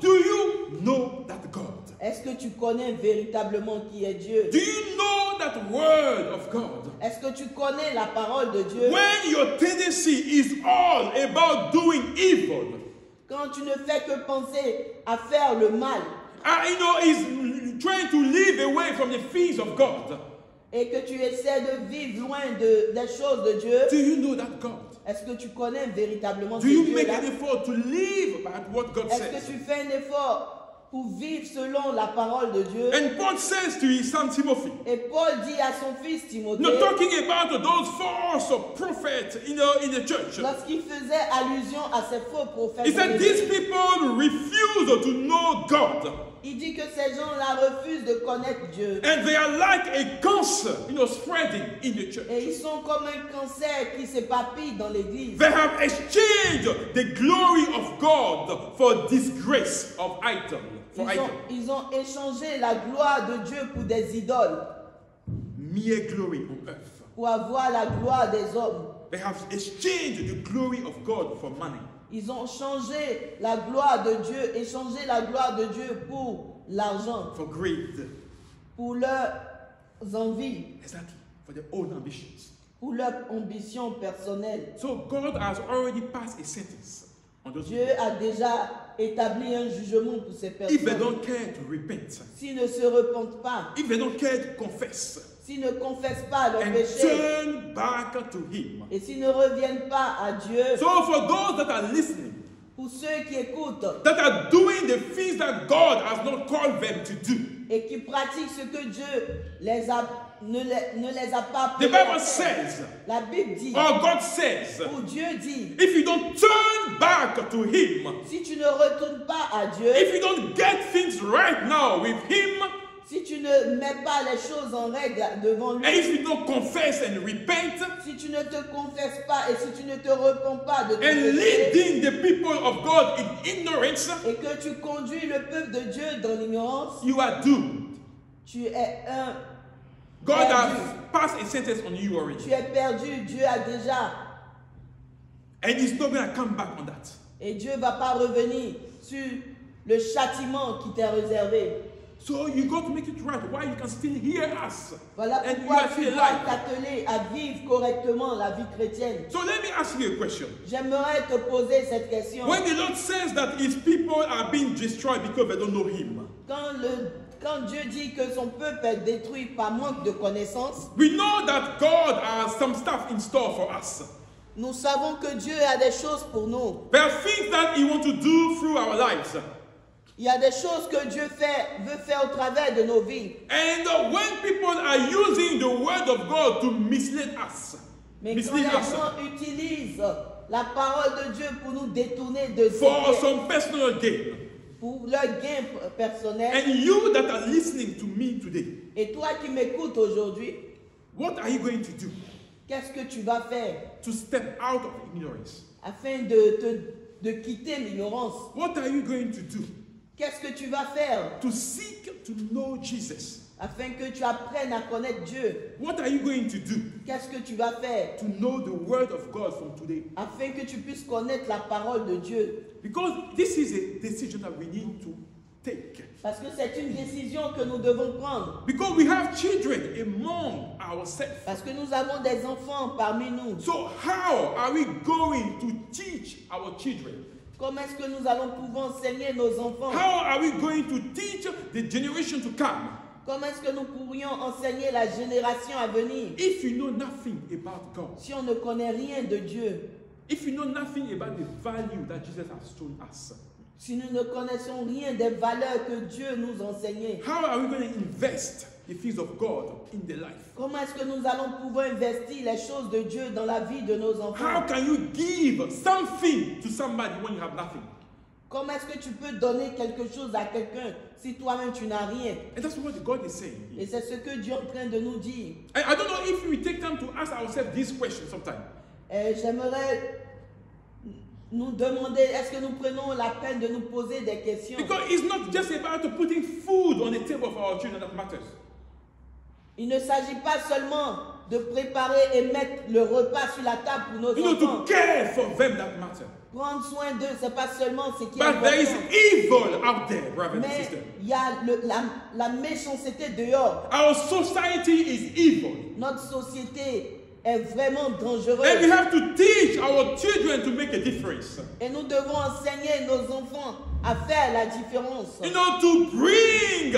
do you know that God? Est-ce que tu connais véritablement qui est Dieu? Do you know that word of God? Est-ce que tu connais la parole de Dieu? When your tendency is all about doing evil, Quand tu ne fais que penser à faire le mal is trying to live away from the things of God. et que tu essaies de vivre loin des choses de Dieu, Do you know that God? est-ce que tu connais véritablement Do ce you make Dieu-là? an effort to live by what God Est-ce que says? tu fais un effort pour vivre selon la parole de Dieu? And Paul says to his son Timothy, Et Paul dit à son fils Timothée, not talking about those false prophets, in the church. lorsqu'il faisait allusion à ces faux prophètes, He said these people refuse to know God, il dit que ces gens-là refusent de connaître Dieu. and they are like a cancer, spreading in the church. Et ils sont comme un cancer qui s'épapille dans l'église. They have exchanged the glory of God for disgrace of idol. For idol. Ils ont échangé la gloire de Dieu pour des idoles, Mere glory on earth. pour avoir la gloire des hommes. They have exchanged the glory of God for money. Ils ont changé la gloire de Dieu, échangé la gloire de Dieu pour l'argent, For greed. pour leurs envies, Exactly. For their own ambitions. pour leurs ambitions personnelles. So God has already passed a sentence on those Dieu people. a déjà établi un jugement pour ces If they personnes. don't care to repent, S'ils ne se repentent pas, if they don't care to confess s'ils ne confessent pas leurs and péchés, turn back to Him. et s'ils ne reviennent pas à Dieu, So for those that are listening, pour ceux qui écoutent that are doing the things that God has not called them to do, et qui pratiquent ce que Dieu ne les a pas the appelés à Bible faire. says, La Bible dit, or God says, ou Dieu dit, if you don't turn back to Him, si tu ne retournes pas à Dieu, if you don't get things right now with Him, si tu ne mets pas les choses en règle devant lui, and if you don't confess and repent, si tu ne te confesses pas et si tu ne te repens pas de ton and péché, leading the people of God in ignorance, et que tu conduis le peuple de Dieu dans l'ignorance, you are doomed. tu es God perdu. has passed a sentence on you Tu already, es perdu. Dieu a déjà, and He's not going to come back on that. et Dieu ne va pas revenir sur le châtiment qui t'est réservé. So you got to make it right. Why you can still hear us, Voilà and you pourquoi are tu still dois alive. t'atteler à vivre correctement la vie chrétienne. So let me ask you a question. J'aimerais te poser cette question. When the Lord says that His people are being destroyed because they don't know Him, Quand Dieu dit que son peuple est détruit par manque de connaissances, we know that God has some stuff in store for us. nous savons que Dieu a des choses pour nous. There are things that He wants to do through our lives. Il y a des choses que Dieu veut faire au travers de nos vies. And when people are using the word of God to mislead us, Mais quand les gens utilisent la parole de Dieu pour nous détourner de for ce some personal gain, pour leur gain personnel, and you that are listening to me today, et toi qui m'écoutes aujourd'hui, what are you going to do qu'est-ce que tu vas faire to step out of ignorance? afin de quitter l'ignorance? What are you going to do Qu'est-ce que tu vas faire to seek to know Jesus? afin que tu apprennes à connaître Dieu? What are you going to do Qu'est-ce que tu vas faire to know the word of God from today? afin que tu puisses connaître la parole de Dieu? Because this is a decision that we need to take. Parce que c'est une décision que nous devons prendre. Because we have children among ourselves. Parce que nous avons des enfants parmi nous. So how are we going to teach our children? Comment est-ce que nous allons pouvoir enseigner nos enfants? How are we going to teach the generation to come? Comment est-ce que nous pourrions enseigner la génération à venir if you know nothing about God? si on ne connaît rien de Dieu? If you know nothing about the value that Jesus has shown us? Si nous ne connaissons rien des valeurs que Dieu nous enseignait? How are we going to invest the things of God in their life? Comment est-ce que nous allons pouvoir investir les choses de Dieu dans la vie de nos enfants? How can you give something to somebody when you have nothing? Comment est-ce que tu peux donner quelque chose à quelqu'un si toi-même tu n'as rien? And that's what God is saying. Et c'est ce que Dieu est en train de nous dire. I don't know if we take time to ask ourselves this question sometimes. Et j'aimerais nous demander, est-ce que nous prenons la peine de nous poser des questions? Because it's not just about putting food on the table for our children that matters. Il ne s'agit pas seulement de préparer et mettre le repas sur la table pour nos You know, enfants. to care for them that matter. Prendre soin d'eux, c'est pas seulement ce qui est But there is important. evil out there, brothers and Mais sisters. il y a la méchanceté dehors. Our society is evil. Notre société est vraiment And we dangereuse. have to teach our children to make a difference. Et nous devons enseigner nos enfants à faire la différence. You know, to bring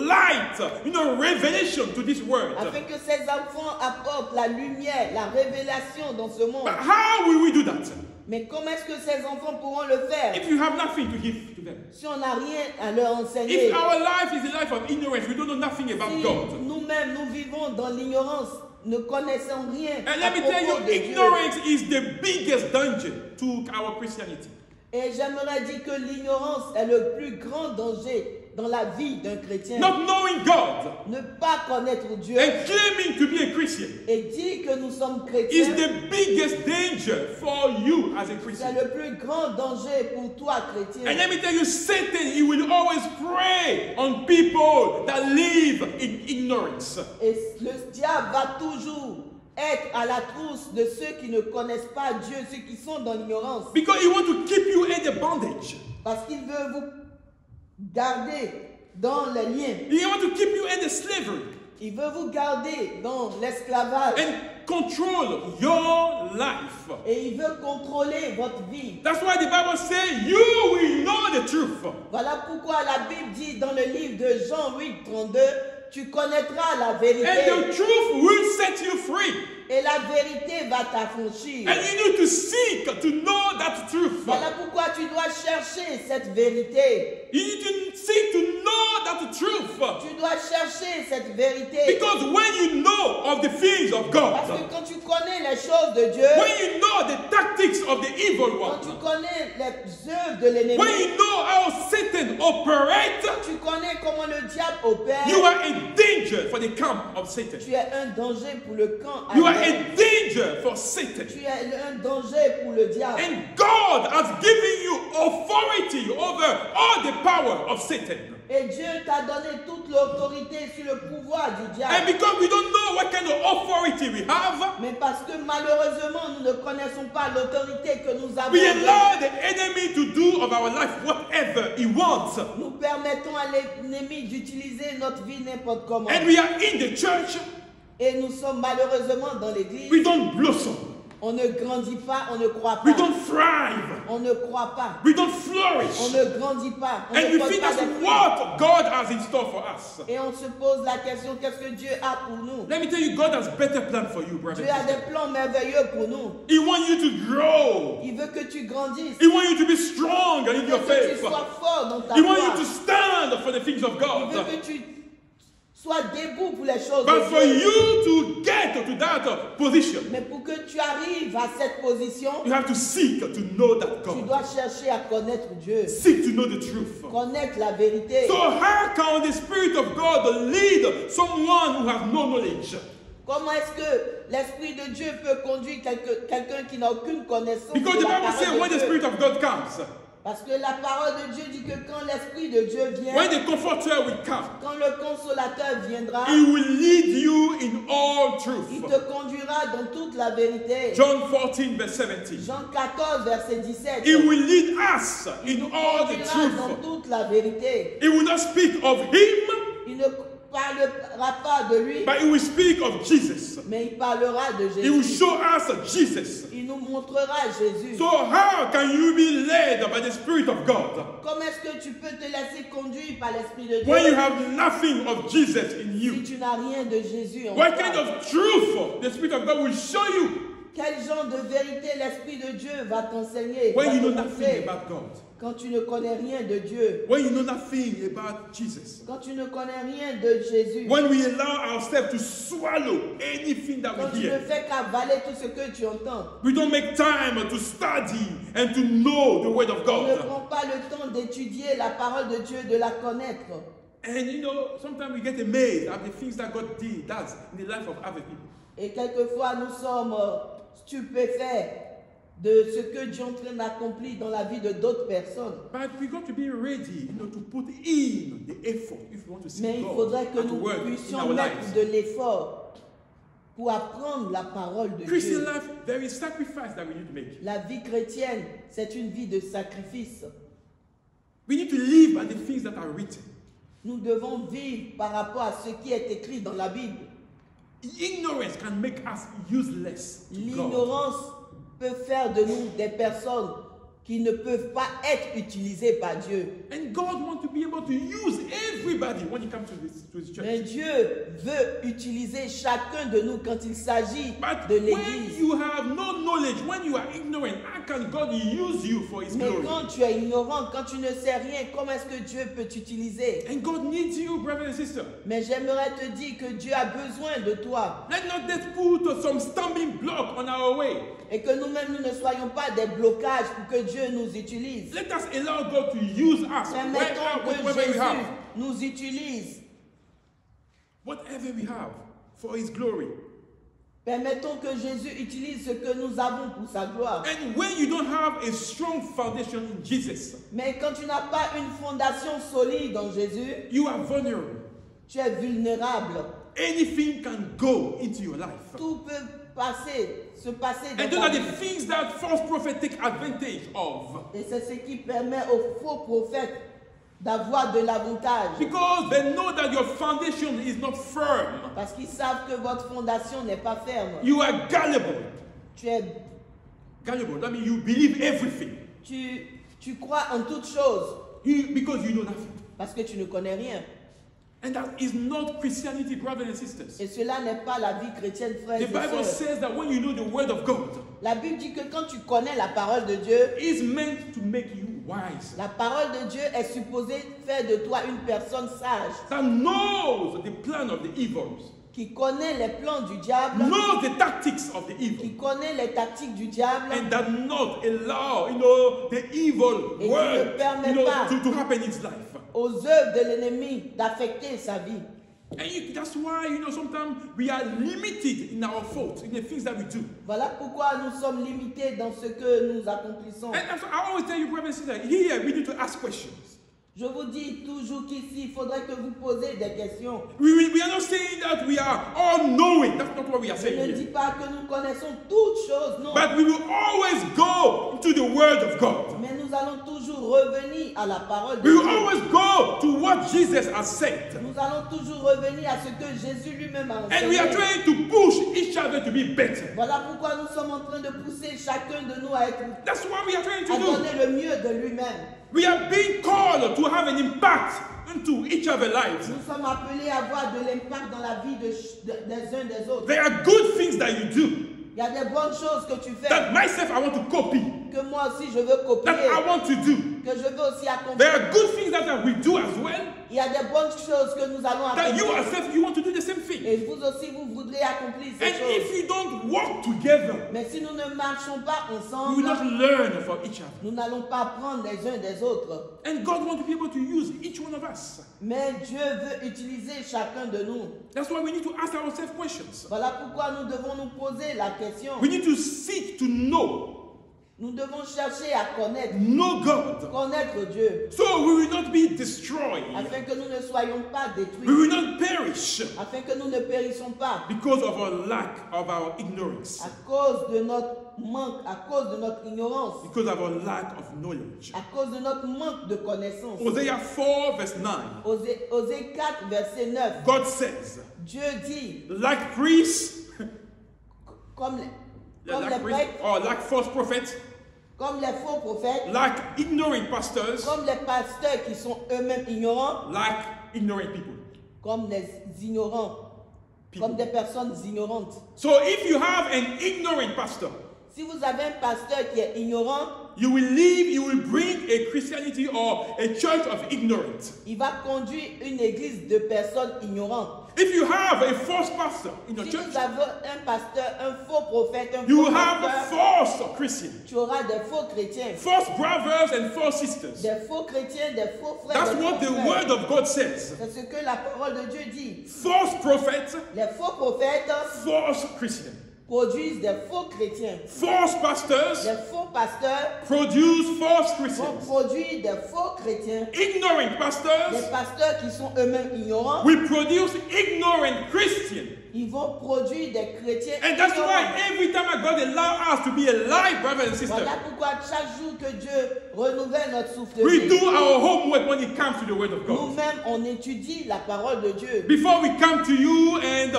light, revelation to this world. Afin que ces enfants apportent la lumière, la révélation dans ce monde. But how will we do that? Mais comment est-ce que ces enfants pourront le faire If you have nothing to give to them. si on n'a rien à leur enseigner? If our life is a life of ignorance, we don't know nothing about Si God. nous-mêmes nous vivons dans l'ignorance, ne connaissons rien And à let me tell propos you, de Dieu. ignorance is the biggest danger to our Christianity. Et j'aimerais dire que l'ignorance est le plus grand danger dans la vie d'un chrétien. Not knowing God Ne pas connaître Dieu and claiming to be a Christian et dire que nous sommes is chrétiens, the biggest danger for you as a c'est Christian. le plus grand danger pour toi, And chrétien. let me tell you, Satan, he will always prey on people that live in ignorance. Et le diable va toujours être à la trousse de ceux qui ne connaissent pas Dieu, ceux qui sont dans l'ignorance. Because he wants to keep you in the bondage. Parce qu'il veut vous garder dans les liens. He wants to keep you in the slavery Il veut vous garder dans l'esclavage. and control your life. Et il veut contrôler votre vie. That's why the Bible says you will know the truth. Voilà pourquoi la Bible dit dans le livre de Jean 8:32, tu connaîtras la vérité And the truth will set you free. et la vérité va t'affranchir. And you need to seek to know that truth. Voilà pourquoi tu dois chercher cette vérité. You need to seek to know that truth. Tu dois chercher cette vérité. Because when you know of the things of Parce God, que quand tu connais les choses de Dieu, when you know the tactics of the evil quand tu one, connais les œuvres de l'ennemi, when you know how Satan operates, tu connais comment le diable opère, you are a danger for the camp of Satan. tu es un danger pour le camp You are adverse. a danger for Satan. Tu es un danger pour le diable. And God has given you authority over all the power of Satan. Et Dieu t'a donné toute l'autorité sur le pouvoir du And diable. because we don't know what kind of authority we have, Mais parce que malheureusement, nous ne connaissons pas l'autorité que nous avons. we allow the enemy to do of our life whatever he wants. Nous permettons à l'ennemi d'utiliser notre vie n'importe comment. And we are in the church, Et nous sommes malheureusement dans l'église. we don't blossom, On ne grandit pas, on ne croit we pas. don't thrive, On ne croit pas. we don't On flourish. ne grandit pas. On And ne we porte think pas that's des fruits. what God has in store for us. Et on se pose la question, qu'est-ce que Dieu a pour nous? Let me tell you, God has better plan for you, brother. Dieu a des plans merveilleux pour nous. He wants you to grow. Il veut que tu grandisses. He wants you to be strong in Il veut your que tu faith. sois fort dans ta He wants foi. you to stand for the things of Il God. veut que tu sois debout pour les choses But de for Dieu. you to get to that position, Mais pour que tu arrives à cette position, you have to seek to know that tu God. dois chercher à connaître Dieu. Seek to know the truth. Connaître la vérité. So how can the Spirit of God lead someone who has no knowledge? Comment est-ce que l'Esprit de Dieu peut conduire quelqu'un qui n'a aucune connaissance Because de the la Bible says parole when de the Dieu? Spirit of God comes, Parce que la parole de Dieu dit que quand l'Esprit de Dieu vient, when the Comforter will come, quand le Consolateur viendra, He will lead you in all il truth. te conduira dans toute la vérité. John 14, verse 17. Jean 14, verset 17. He will lead us Il in nous all the conduira dans truth. toute la vérité. He will not speak of Him, Il ne parlera pas de lui, but he will speak of Jesus. mais il parlera de He will Jésus. show us Jesus. Il nous montrera Jésus. So how can you be led by the Spirit of God Comment est-ce que tu peux te laisser conduire par l'Esprit de when you Dieu have nothing of Jesus in si you? tu n'as rien de Jésus en What kind toi? of truth the Spirit of God will show you Quel genre de vérité l'Esprit de Dieu va t'enseigner, when va you te know nothing montrer about God? quand tu ne connais rien de Dieu, When you know nothing about Jesus? quand tu ne connais rien de Jésus, When we allow ourselves to swallow anything that quand we tu ne hear? fais qu'avaler tout ce que tu entends, We don't make time to study and to know the Word of on ne God. prend pas le temps d'étudier la parole de Dieu, de la connaître. And you know, sometimes we get amazed at the things that God does in the life of other people. Et quelquefois, nous sommes stupéfaits de ce que Dieu est en train d'accomplir dans la vie de d'autres personnes. But we got to be ready, to put in the effort if we want to see Mais il God faudrait que at nous work in puissions our mettre lives. de l'effort pour apprendre la parole de Christian Dieu. life, there is sacrifice that we need to make. La vie chrétienne, c'est une vie de sacrifice. We need to live by the things that are written. Nous devons vivre par rapport à ce qui est écrit dans la Bible. Ignorance can make us useless to God. L'ignorance peut faire de nous des personnes qui ne peuvent pas être utilisées par Dieu. And God wants to be able to use everybody when He comes to His church. Mais Dieu veut utiliser chacun de nous quand il s'agit But de when l'Église. you have no knowledge, when you are ignorant, how can God use you for His Mais glory? quand tu es ignorant, quand tu ne sais rien, comment est-ce que Dieu peut t'utiliser? And God needs you, brother and sister. Mais j'aimerais te dire que Dieu a besoin de toi. Let not that put some stumbling block on our way. Et que nous-mêmes, nous ne soyons pas des blocages pour que Dieu nous utilise. Let us allow God to use us Permettons que whatever we Jésus have. nous utilise. Whatever we have for His glory. Permettons que Jésus utilise ce que nous avons pour sa gloire. And when you don't have a strong foundation in Jesus, Mais quand tu n'as pas une fondation solide en Jésus, you are vulnerable. tu es vulnérable. Anything can go into your life. Tout peut se passer dans And those ta are the vie. things that false prophets take advantage of. Et c'est ce qui permet aux faux prophètes d'avoir de l'avantage. Because they know that your foundation is not firm. Parce qu'ils savent que votre fondation n'est pas ferme. You are gullible. Tu es, Gullible, that means you believe everything. tu crois en toutes choses Because you know nothing. parce que tu ne connais rien. And that is not Christianity, brothers and sisters. Et cela n'est pas la vie chrétienne, frères The et Bible sœurs. says that when you know the Word of God, La Bible dit que quand tu connais la parole de Dieu, it's meant to make you wise. la parole de Dieu est supposée faire de toi une personne sage, That knows the plan of the evils, qui connaît les plans du diable, knows the tactics of the evil, qui connaît les tactiques du diable, and that not allow, the evil Et qui word, ne permet pas to happen in his life. aux œuvres de l'ennemi d'affecter sa vie. And that's why, sometimes we are limited in our thoughts, in the things that we do. Voilà pourquoi nous sommes limités dans ce que nous accomplissons. And so I always tell you, brothers and sisters, here we need to ask questions. Je vous dis toujours qu'ici, il faudrait que vous posiez des questions. We are not saying that we are all knowing. That's not what we are Je saying ne here. dis pas que nous connaissons toutes choses, non. But we will always go into the Word of God. Mais nous allons toujours revenir à la parole de We will Dieu. always go to what Jesus has said. Nous allons toujours revenir à ce que Jésus lui-même a And we are enseigné. trying to push each other to be better. Voilà pourquoi nous sommes en train de pousser chacun de nous à That's what we are trying to à do. donner le mieux de lui-même. We are being called to have an impact into each other's lives. Nous sommes appelés à avoir de l'impact dans la vie des uns des autres. There are good things that you do Il y a des bonnes choses que tu fais, that myself I want to copy, que moi aussi je veux copier, that I want to do. que je veux aussi There accomplir. are good things that we do as well, Il y a des bonnes choses que nous allons that you accomplir. yourself, you want to do the same thing. Et vous aussi, vous voudrez accomplir ces And choses. if you don't work together, Mais si nous ne marchons pas we ensemble, will not learn from each other. nous n'allons pas apprendre les uns des autres. And God wants to be able to use each one of us. Mais Dieu veut utiliser chacun de nous. That's why we need to ask ourselves questions. Voilà pourquoi nous devons nous poser la question. We need to seek to know Nous devons chercher à connaître Dieu, so we will not be destroyed, afin que nous ne soyons pas we détruits, will not perish afin que nous ne périssons pas because of our lack of our ignorance, à cause de notre manque, à cause de notre ignorance, because of our lack of knowledge. à cause de notre manque de connaissance. Hosea 4 verse 9, Osée 4, verset 9, God says, Dieu dit, like priests, comme like les priests, prêtres, or like false prophets, comme les faux prophètes, like ignorant pastors, comme les pasteurs qui sont eux-mêmes ignorants, like ignorant people. comme les ignorants, comme des personnes ignorantes. So if you have an ignorant pastor, Si vous avez un pasteur qui est ignorant, you will bring a Christianity or a church of ignorance. il va conduire une église de personnes ignorantes. If you have a false pastor in your Si church, vous avez un pasteur, un faux prophète, un you faux will have pasteur, false Christians, tu auras des faux chrétiens, false brothers and false sisters. des faux chrétiens, des faux frères. That's des what faux the frères. word of God says. C'est ce que la parole de Dieu dit. False prophets, Les faux prophètes false Christians. produisent des faux chrétiens. False pastors Les faux pasteurs produce false vont Christians. produire des faux chrétiens. Ignorant Les pastors pasteurs qui sont eux-mêmes ignorants, will produce ignorant Christians. ils vont produire des chrétiens And that's ignorants. why every time God allows us to be alive, brothers and sisters, Voilà pourquoi chaque jour que Dieu renouvelle notre souffle de we vie, do our homework when it comes to the word of God. nous-mêmes on étudie la parole de Dieu. Before we come to you and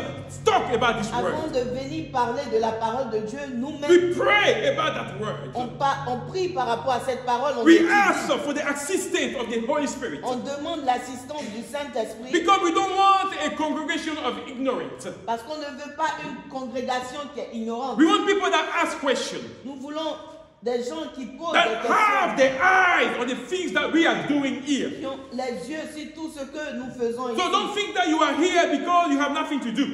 talk about this Avant word, de venir parler de la parole de Dieu, we nous-mêmes pray about that word. on prie par rapport à cette parole, on We étudie. ask for the assistance of the Holy Spirit. On demande l'assistance du Saint-Esprit Because we don't want a congregation of ignorant. parce qu'on ne veut pas une congrégation qui est ignorante. We want people that ask questions, Nous voulons des gens qui posent that des have questions, their eyes on the things that we are doing here. qui ont les yeux sur tout ce que nous faisons ici. So don't think that you are here because you have nothing to do.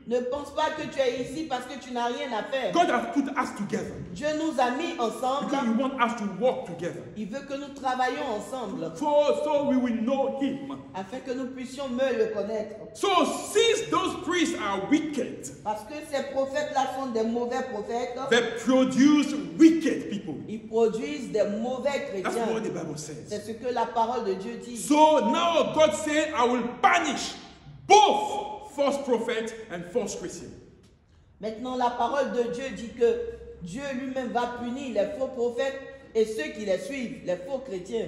Ne pense pas que tu es ici parce que tu n'as rien à faire. God has put us together Dieu nous a mis ensemble. because He wants us to work together. Il veut que nous travaillions ensemble So we will know Him. afin que nous puissions mieux le connaître. So since those priests are wicked, Parce que ces prophètes-là sont des mauvais prophètes. they produce wicked people. Ils produisent des mauvais That's chrétiens. what the Bible C'est says. ce que la parole de Dieu dit. So now God said, I will punish both false prophets and false Christians. Maintenant, la parole de Dieu dit que Dieu lui-même va punir les faux prophètes et ceux qui les suivent, les faux chrétiens.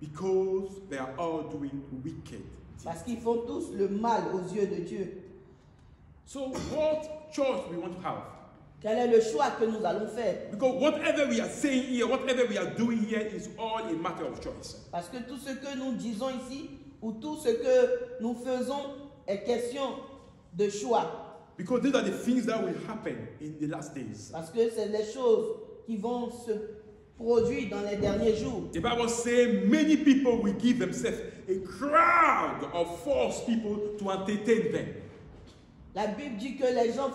Because they are all doing wicked Parce things. qu'ils font tous le mal aux yeux de Dieu. So what choice we want to have? Quel est le choix que nous allons faire? Because whatever we are saying here, whatever we are doing here is all a matter of choice. Parce que tout ce que nous disons ici, ou tout ce que nous faisons, est question de choix. Because these are the things that will happen in the last days. Parce que c'est les choses qui vont se produire dans les derniers jours. The Bible says many people will give themselves a crowd of false people to entertain them. La Bible dit que les gens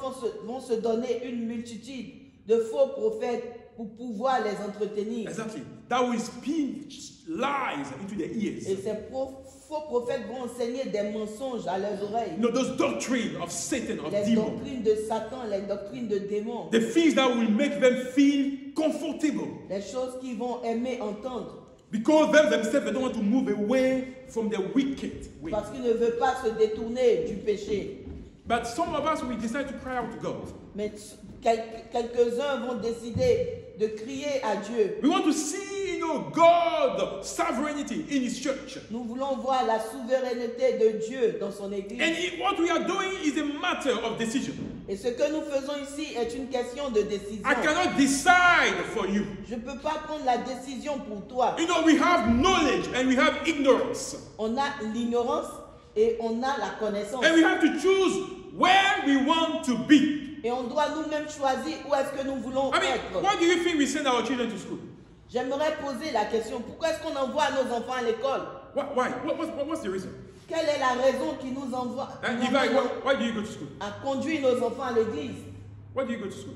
vont se donner une multitude de faux prophètes pour pouvoir les entretenir. Exactly. That will speak lies into their Et ears. ces faux prophètes vont enseigner des mensonges à leurs oreilles. You know, those doctrines of Satan, of Les demons. doctrines de Satan, les doctrines de démons. The things that will make them feel comfortable. Les choses qu'ils vont aimer entendre. Because them themselves, they don't want to move away from their wicked ways. Parce qu'ils ne veulent pas se détourner du péché. But some of us, we decide to cry out to God. Mais quelques-uns vont décider de crier à Dieu. We want to see, God's sovereignty in His church. Nous voulons voir la souveraineté de Dieu dans son église. And what we are doing is a matter of decision. Et ce que nous faisons ici est une question de décision. I cannot decide for you. Je ne peux pas prendre la décision pour toi. We have knowledge and we have ignorance. On a l'ignorance et on a la connaissance. And we have to choose where we want to be. Et on doit nous-mêmes choisir où est-ce que nous voulons être. Why do you think we send our children to school? J'aimerais poser la question, pourquoi est-ce qu'on envoie nos enfants à l'école? Why? What's the reason? Quelle est la raison qui nous envoie Why do you go to school? à conduire nos enfants à l'église? Why do you go to school?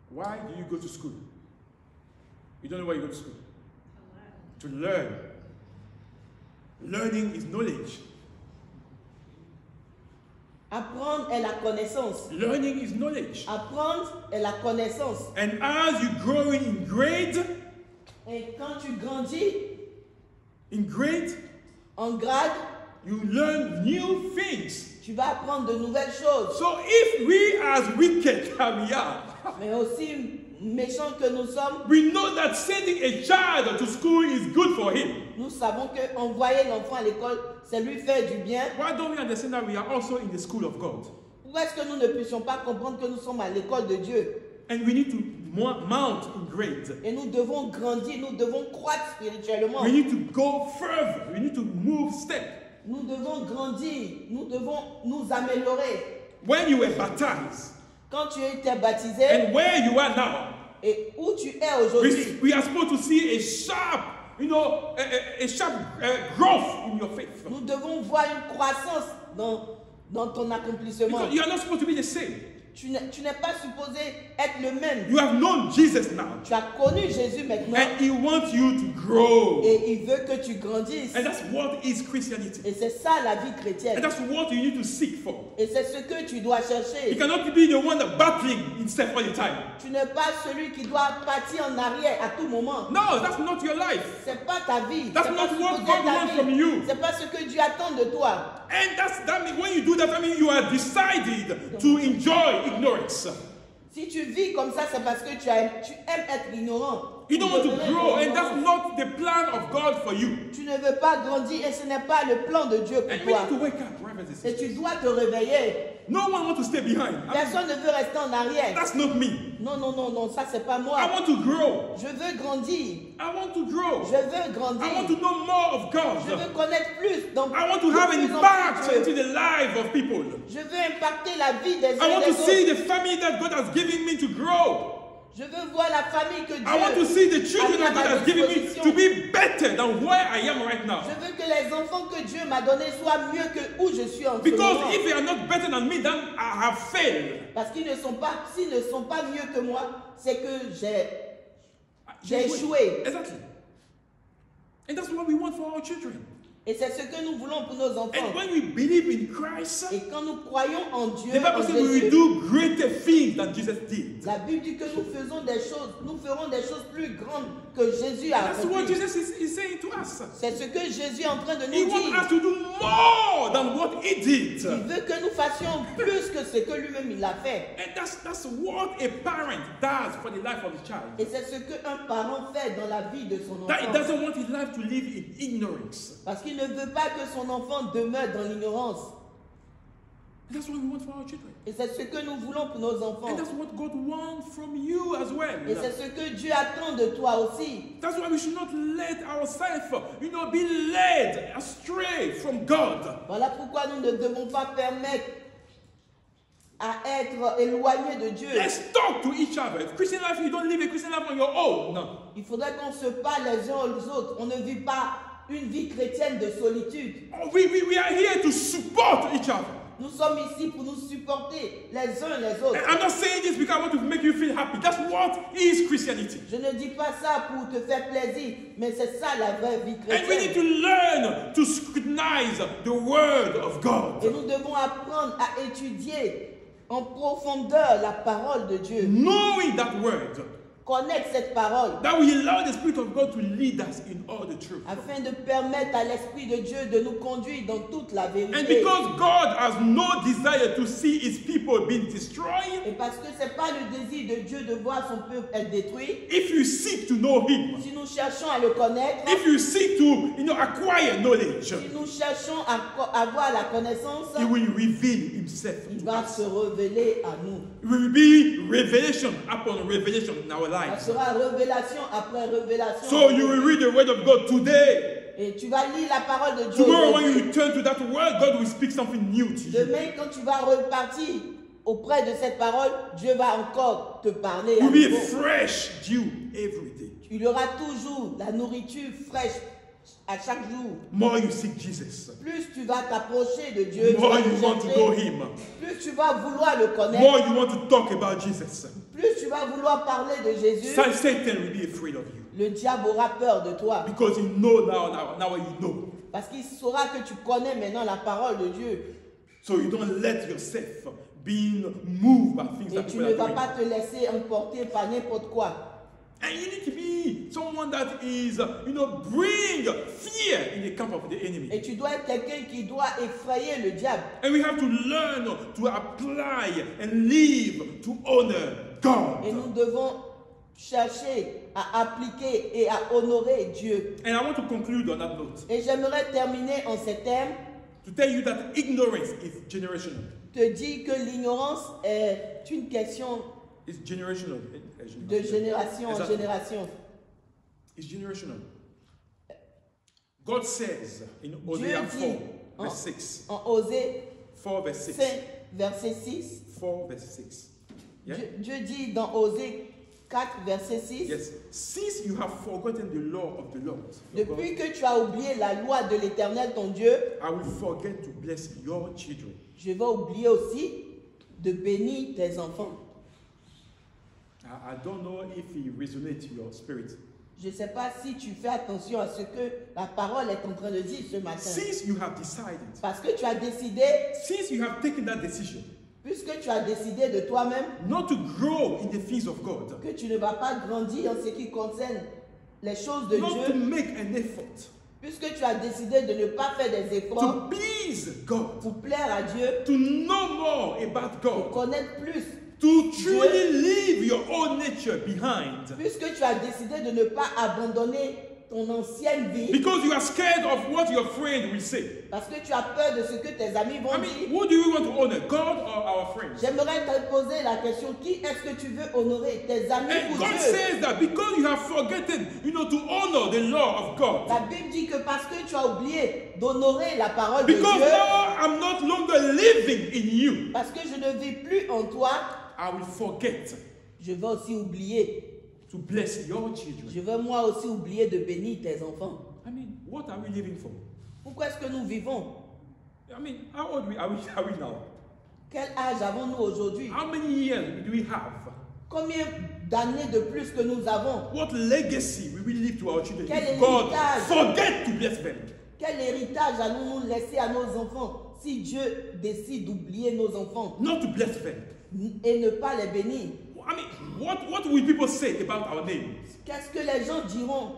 Why do you go to school? You don't know why you go to school? To learn. Learning is knowledge. Apprendre est la connaissance. Learning is knowledge. Apprendre est la connaissance. And as you grow in grade, Et quand tu grandis en grade, you learn new things. tu vas apprendre de nouvelles choses. So if we as wicked as we are, Mais aussi méchants que nous sommes, we know that sending a child to school is good for him. nous savons que envoyer l'enfant à l'école, ça lui fait du bien. Why don't we understand that we are also in the school of God? Pourquoi est-ce que nous ne puissions pas comprendre que nous sommes à l'école de Dieu? And we need to mount in grade. Et nous devons grandir, nous devons croître spirituellement. We need to go further. We need to move step. Nous devons grandir, nous devons nous améliorer. When you were baptized Quand tu étais baptisé and where you are now, et où tu es aujourd'hui, we are supposed to see a sharp, growth in your faith. nous devons voir une croissance dans ton accomplissement. Because you are not supposed to be the same. Tu n'es pas supposé être le même. You have known Jesus now. Tu as connu Jésus maintenant And he wants you to grow. et il veut que tu grandisses. And that's what is Christianity. Et c'est ça la vie And chrétienne. that's what you need to seek for. Et c'est ce que tu dois You chercher. cannot be the one that battling himself all the time. Tu n'es pas celui qui doit partir en arrière à tout moment. No, that's not your life. C'est pas ta vie. That's C'est not pas what supposé God être ta wants vie. from you. C'est pas ce que Dieu attend de toi. And that means when you do that, I mean you are decided to enjoy ignorance. Si tu vis comme ça, c'est parce que tu aimes être ignorant. You don't want to Demeurer grow, and ignorant. that's not the plan of God for you. Tu ne veux pas grandir et ce n'est pas le plan de Dieu And pour we toi. need to wake up, brothers and Et sisters. tu dois te réveiller. No one wants to stay behind. Personne ne veut rester en arrière. That's not me. Non, non, non, non, ça c'est pas I moi. want to grow. Je veux grandir. I want to grow. Je veux I want grandir. to know more of Je God. veux connaître plus. Donc, I want to de have an plus en impact plus into Dieu. the life of people. Je veux impacter la vie des I uns want et to des see autres. the family that God has given me to grow. Je veux voir la famille que I want to Dieu see the children that a mis à God ma has given me disposition. to be better than where I am right now. Je veux que les enfants que Dieu m'a donnés soient mieux que où je suis en ce Because moment. if they are not better than me, then I have failed. Parce qu'ils ne sont pas, s'ils ne sont pas mieux que moi, c'est que j'ai échoué. Exactly. And that's what we want for our children. Et c'est ce que nous voulons pour nos enfants. And when we believe in Christ, Et quand nous croyons en Dieu, the Bible en says we will Jésus, do greater things than Jesus did. la Bible dit que nous ferons des choses plus grandes que Jésus a That's what accompli. Jesus is saying to us. C'est ce que Jésus est en train de He nous wants dire. us to do more than what he did. Il veut que nous fassions plus que ce que lui-même il a fait. And that's what a parent does for the life of the child. Et c'est ce qu'un parent fait dans la vie de son That he enfant. doesn't want his life to live in ignorance. Parce qu'il ne veut pas que son enfant demeure dans l'ignorance. That's what we want for our children. Et c'est ce que nous voulons pour nos enfants. And that's what God wants from you as well. Et c'est ce que Dieu attend de toi aussi. That's why we should not let ourselves, be led astray from God. Voilà pourquoi nous ne devons pas permettre à être éloignés de Dieu. Let's talk to each other. Christian life, you don't live a Christian life on your own. No. Il faudrait qu'on se parle les uns aux autres. On ne vit pas une vie chrétienne de solitude. Oh, we are here to support each other. Nous sommes ici pour nous supporter les uns les autres. And I'm not saying this because I want to make you feel happy. That's what is Christianity. Je ne dis pas ça pour te faire plaisir, mais c'est ça la vraie vie And we need chrétienne. to learn to scrutinize the word of Et God. nous devons apprendre à étudier en profondeur la parole de Dieu. Knowing that word, Connaître cette parole that we allow the Spirit of God to lead us in all the truth. afin de permettre à l'Esprit de Dieu de nous conduire dans toute la And vérité. because God has no desire to see his people being destroyed, Et parce que ce n'est pas le désir de Dieu de voir son peuple être détruit, if you seek to know him, si nous cherchons à le connaître, if you seek to acquire knowledge, si nous cherchons à avoir la connaissance, he will reveal himself il to va us. se révéler à nous. It will be revelation upon revelation in our Ça lives. sera révélation après révélation. So you will read the word of God today. Et tu vas lire la parole de Dieu. Tomorrow when aujourd'hui. you return to that word, God will speak something new to you. Demain, quand tu vas repartir auprès de cette parole, Dieu va encore te parler. à You will be a nouveau. fresh dew every day. Il y aura toujours la nourriture fraîche à chaque jour. More you seek Jesus, Plus tu vas t'approcher de Dieu, tu more vas you le want to chercher, know him, plus tu vas vouloir le connaître, more you want to talk about Jesus. plus tu vas vouloir parler de Jésus, Satan will be afraid of you le diable aura peur de toi. because he know now you know. Parce qu'il saura que tu connais maintenant la parole de Dieu. So you don't let yourself being moved by things Et that tu people ne are vas doing. pas te laisser emporter par n'importe quoi. And you need to be someone that is, bring fear in the camp of the enemy. Et tu dois être quelqu'un qui doit effrayer le diable. And we have to learn to apply and live to honor God. Et nous devons chercher à appliquer et à honorer Dieu. And I want to conclude on that note Et j'aimerais terminer en ces termes, to tell you that ignorance is generational. te dire que l'ignorance est une question It's generational. de génération en Exactly. génération. It's generational. God says in Dieu Hosea dit 4, verse 6. en Osée 4, verse 6. 5, verset 6. 4, verse 6. Yeah? Dieu dit dans Osée 4, verset 6. Yes. Since you have forgotten the law of the Lord, your God, Depuis que tu as oublié la loi de l'Éternel, ton Dieu, I will forget to bless your children. je vais oublier aussi de bénir tes enfants. I don't know if it resonates to your spirit. Je ne sais pas si tu fais attention à ce que la parole est en train de dire ce matin. Since you have decided, Parce que tu as décidé, since you have taken that decision puisque tu as décidé de toi-même not to grow in the things of God, que tu ne vas pas grandir en ce qui concerne les choses de not to Dieu, make an effort puisque tu as décidé de ne pas faire des efforts to please God, pour plaire à Dieu, to know more about pour God, connaître plus, to truly leave your own nature behind, puisque tu as décidé de ne pas abandonner ton ancienne vie, because you are scared of what your friend will say. parce que tu as peur de ce que tes amis vont I dire. mean, who do we want to honor, God or our friends? J'aimerais te poser la question, qui est-ce que tu veux honorer, tes amis And ou God Dieu? says that because you have forgotten, to honor the law of God. La Bible dit que parce que tu as oublié d'honorer la parole de Because Dieu, now I'm not longer living in you, parce que je ne vis plus en toi, I will forget je vais aussi oublier. to bless your children. Je vais moi aussi oublier de bénir tes enfants. I mean, what are we living for? Pourquoi est-ce que nous vivons? I mean, how old are we now? Quel âge avons-nous aujourd'hui? How many years do we have? Combien d'années de plus que nous avons? What legacy will we leave to our children Quel if God héritage? forget to bless them? Quel héritage allons-nous laisser à nos enfants si Dieu décide d'oublier nos enfants Not to bless them. et ne pas les bénir? I mean, what will people say about our name? Qu'est-ce que les gens diront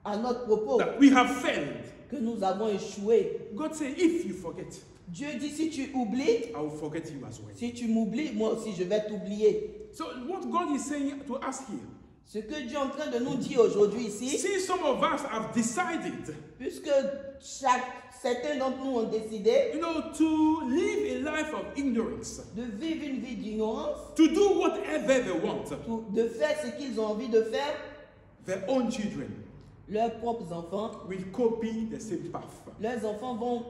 à notre propos? That we have failed. Que nous avons échoué. God say, if you forget, Dieu dit, si tu oublies, I will forget you as well. si tu m'oublies, moi aussi je vais t'oublier. So what God is saying to us here, Ce que Dieu est en train de nous dire aujourd'hui ici, since some of us have decided, puisque certains d'entre nous ont décidé to live a life of ignorance, de vivre une vie d'ignorance, to do whatever they want, de faire ce qu'ils ont envie de faire, their own children leurs propres enfants, will copy the same path. leurs enfants vont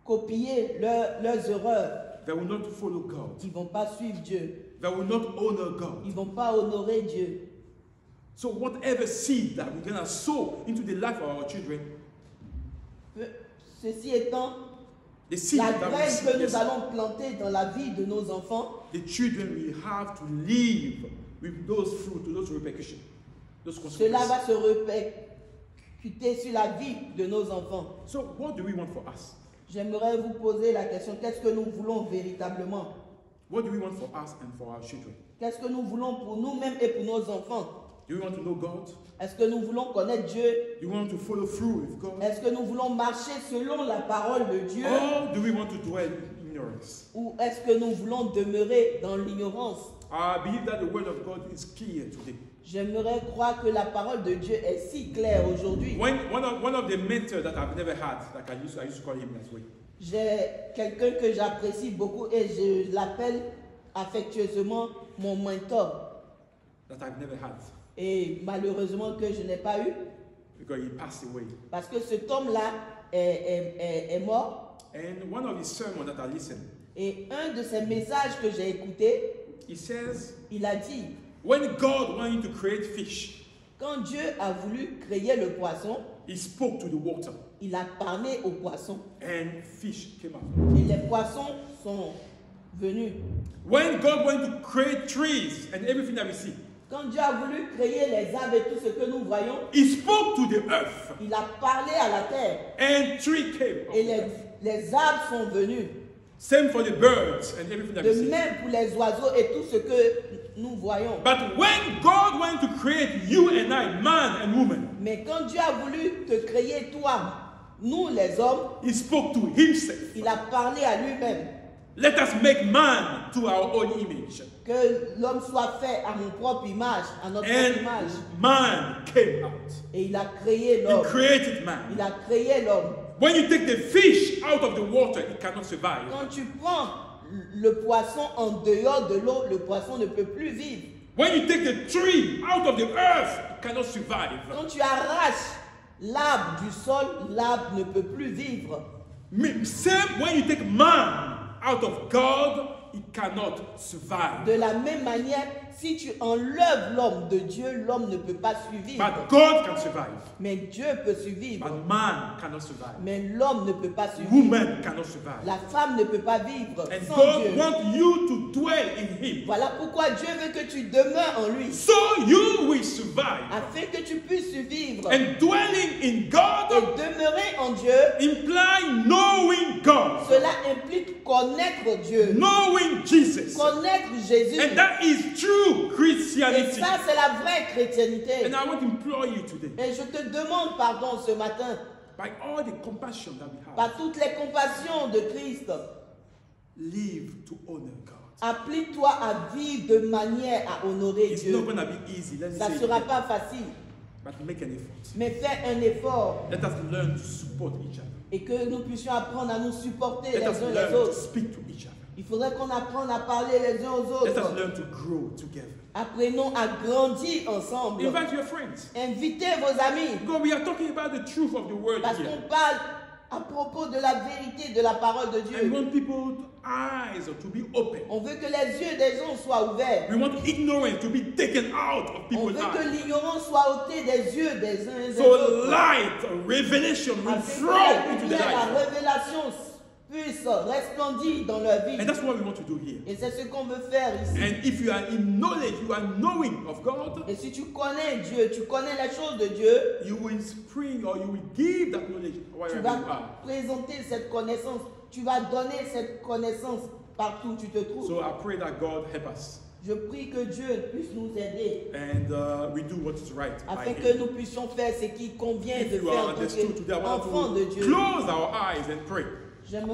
copier leurs erreurs. They will not follow God. Ils ne vont pas suivre Dieu. They will not honor God. Ils ne vont pas honorer Dieu. So whatever seed that we're going to sow into the life of our children, Ceci étant, the seed la that we graine que see, nous allons planter dans la vie de nos enfants, the children will have to live with those fruit, those repercussions, those cela consequences. va se répercuter sur la vie de nos enfants. So what do we want for us? J'aimerais vous poser la question, qu'est-ce que nous voulons véritablement? What do we want for us and for our children? Qu'est-ce que nous voulons pour nous-mêmes et pour nos enfants? Do we want to know God? Est-ce que nous voulons connaître Dieu? Do we want to follow through with God? Est-ce que nous voulons marcher selon la parole de Dieu? Or do we want to dwell in ignorance? Ou est-ce que nous voulons demeurer dans l'ignorance? I believe that the word of God is clear today. J'aimerais croire que la parole de Dieu est si claire aujourd'hui. One of the mentors that I've never had, like I used to call him that way. J'ai quelqu'un que j'apprécie beaucoup et je l'appelle affectueusement mon mentor. That I've never had. Et malheureusement que je n'ai pas eu, Because he passed away. parce que cet homme-là est mort. And one of his sermons that I listened, Et un de ses messages que j'ai écouté, he says, il a dit, when God wanted to create fish, quand Dieu a voulu créer le poisson, he spoke to the water il a parlé au poisson. and fish came out. Et les poissons sont venus. When God wanted to create trees and everything that we see, Quand Dieu a voulu créer les arbres et tout ce que nous voyons, he spoke to the earth il a parlé à la terre. and tree came Et out. les arbres sont venus. Same for the birds and everything that we De see. même pour les oiseaux et tout ce que nous voyons. But when God wanted to create you and I, man and woman, Mais quand Dieu a voulu te créer toi, nous les hommes, He spoke to Himself. il a parlé à lui-même. Let us make man to our own image. Que l'homme soit fait à mon propre image, à notre propre image. And man came out. Et il a créé He l'homme. created man. Il a créé l'homme. When you take the fish out of the water, it cannot survive. Quand tu prends le poisson en dehors de l'eau, le poisson ne peut plus vivre. When you take the tree out of the earth, it cannot survive. Quand tu arraches l'arbre du sol, l'arbre ne peut plus vivre. Same when you take man out of God, it cannot survive. De la même manière, si tu enlèves l'homme de Dieu, l'homme ne peut pas survivre. But God can survive. Mais Dieu peut survivre. But man cannot survive. Mais l'homme ne peut pas survivre. Woman cannot survive. La femme ne peut pas vivre And sans God Dieu. wants you to dwell in Him. Voilà pourquoi Dieu veut que tu demeures en lui, So you will survive. afin que tu puisses survivre. And dwelling in Et God demeurer en Dieu, implies knowing God, cela implique connaître Dieu, knowing Jesus. connaître Jésus. And that is true Et Christianity. ça, c'est la vraie chrétienité. And I want to implore you today, Et je te demande pardon ce matin, by all the compassion that we have, par toutes les compassions de Christ, live to honor God. applique-toi à vivre de manière à honorer It's Dieu. not going to be easy, let me Ça say ne it sera again. pas facile, But make an effort. mais fais un effort Let us learn to support each other. et que nous puissions apprendre à nous supporter les Let us uns learn les to autres. speak to each other. Il faudrait qu'on apprenne à parler les uns aux Let us autres. learn to grow together. Apprenons à grandir ensemble. Invite your friends. Invitez vos amis. Because we are talking about the truth of the word Parce here. qu'on parle à propos de la vérité de la parole de And we Dieu. want people's eyes to be open. On veut que les yeux des gens soient ouverts. We want ignorance to be taken out of On people's veut que eyes. l'ignorance soit ôtée des yeux des uns et des So autres. light, revelation will Afin flow que into the la light. révélation puisse resplendir dans leur vie. And that's what we want to do here. Et c'est ce qu'on veut faire ici. And if you are in knowledge, you are knowing of God, Et si tu connais Dieu, tu connais les choses de Dieu, you will spring or you will give that knowledge tu wherever vas you are. présenter cette connaissance. Tu vas donner cette connaissance partout où tu te trouves. So I pray that God help us. Je prie que Dieu puisse nous aider And we do what is right by afin Him. que nous puissions faire ce qui convient If de you faire are en tant understood today, I want qu'enfant de to Dieu. close our eyes and pray. J'aimerais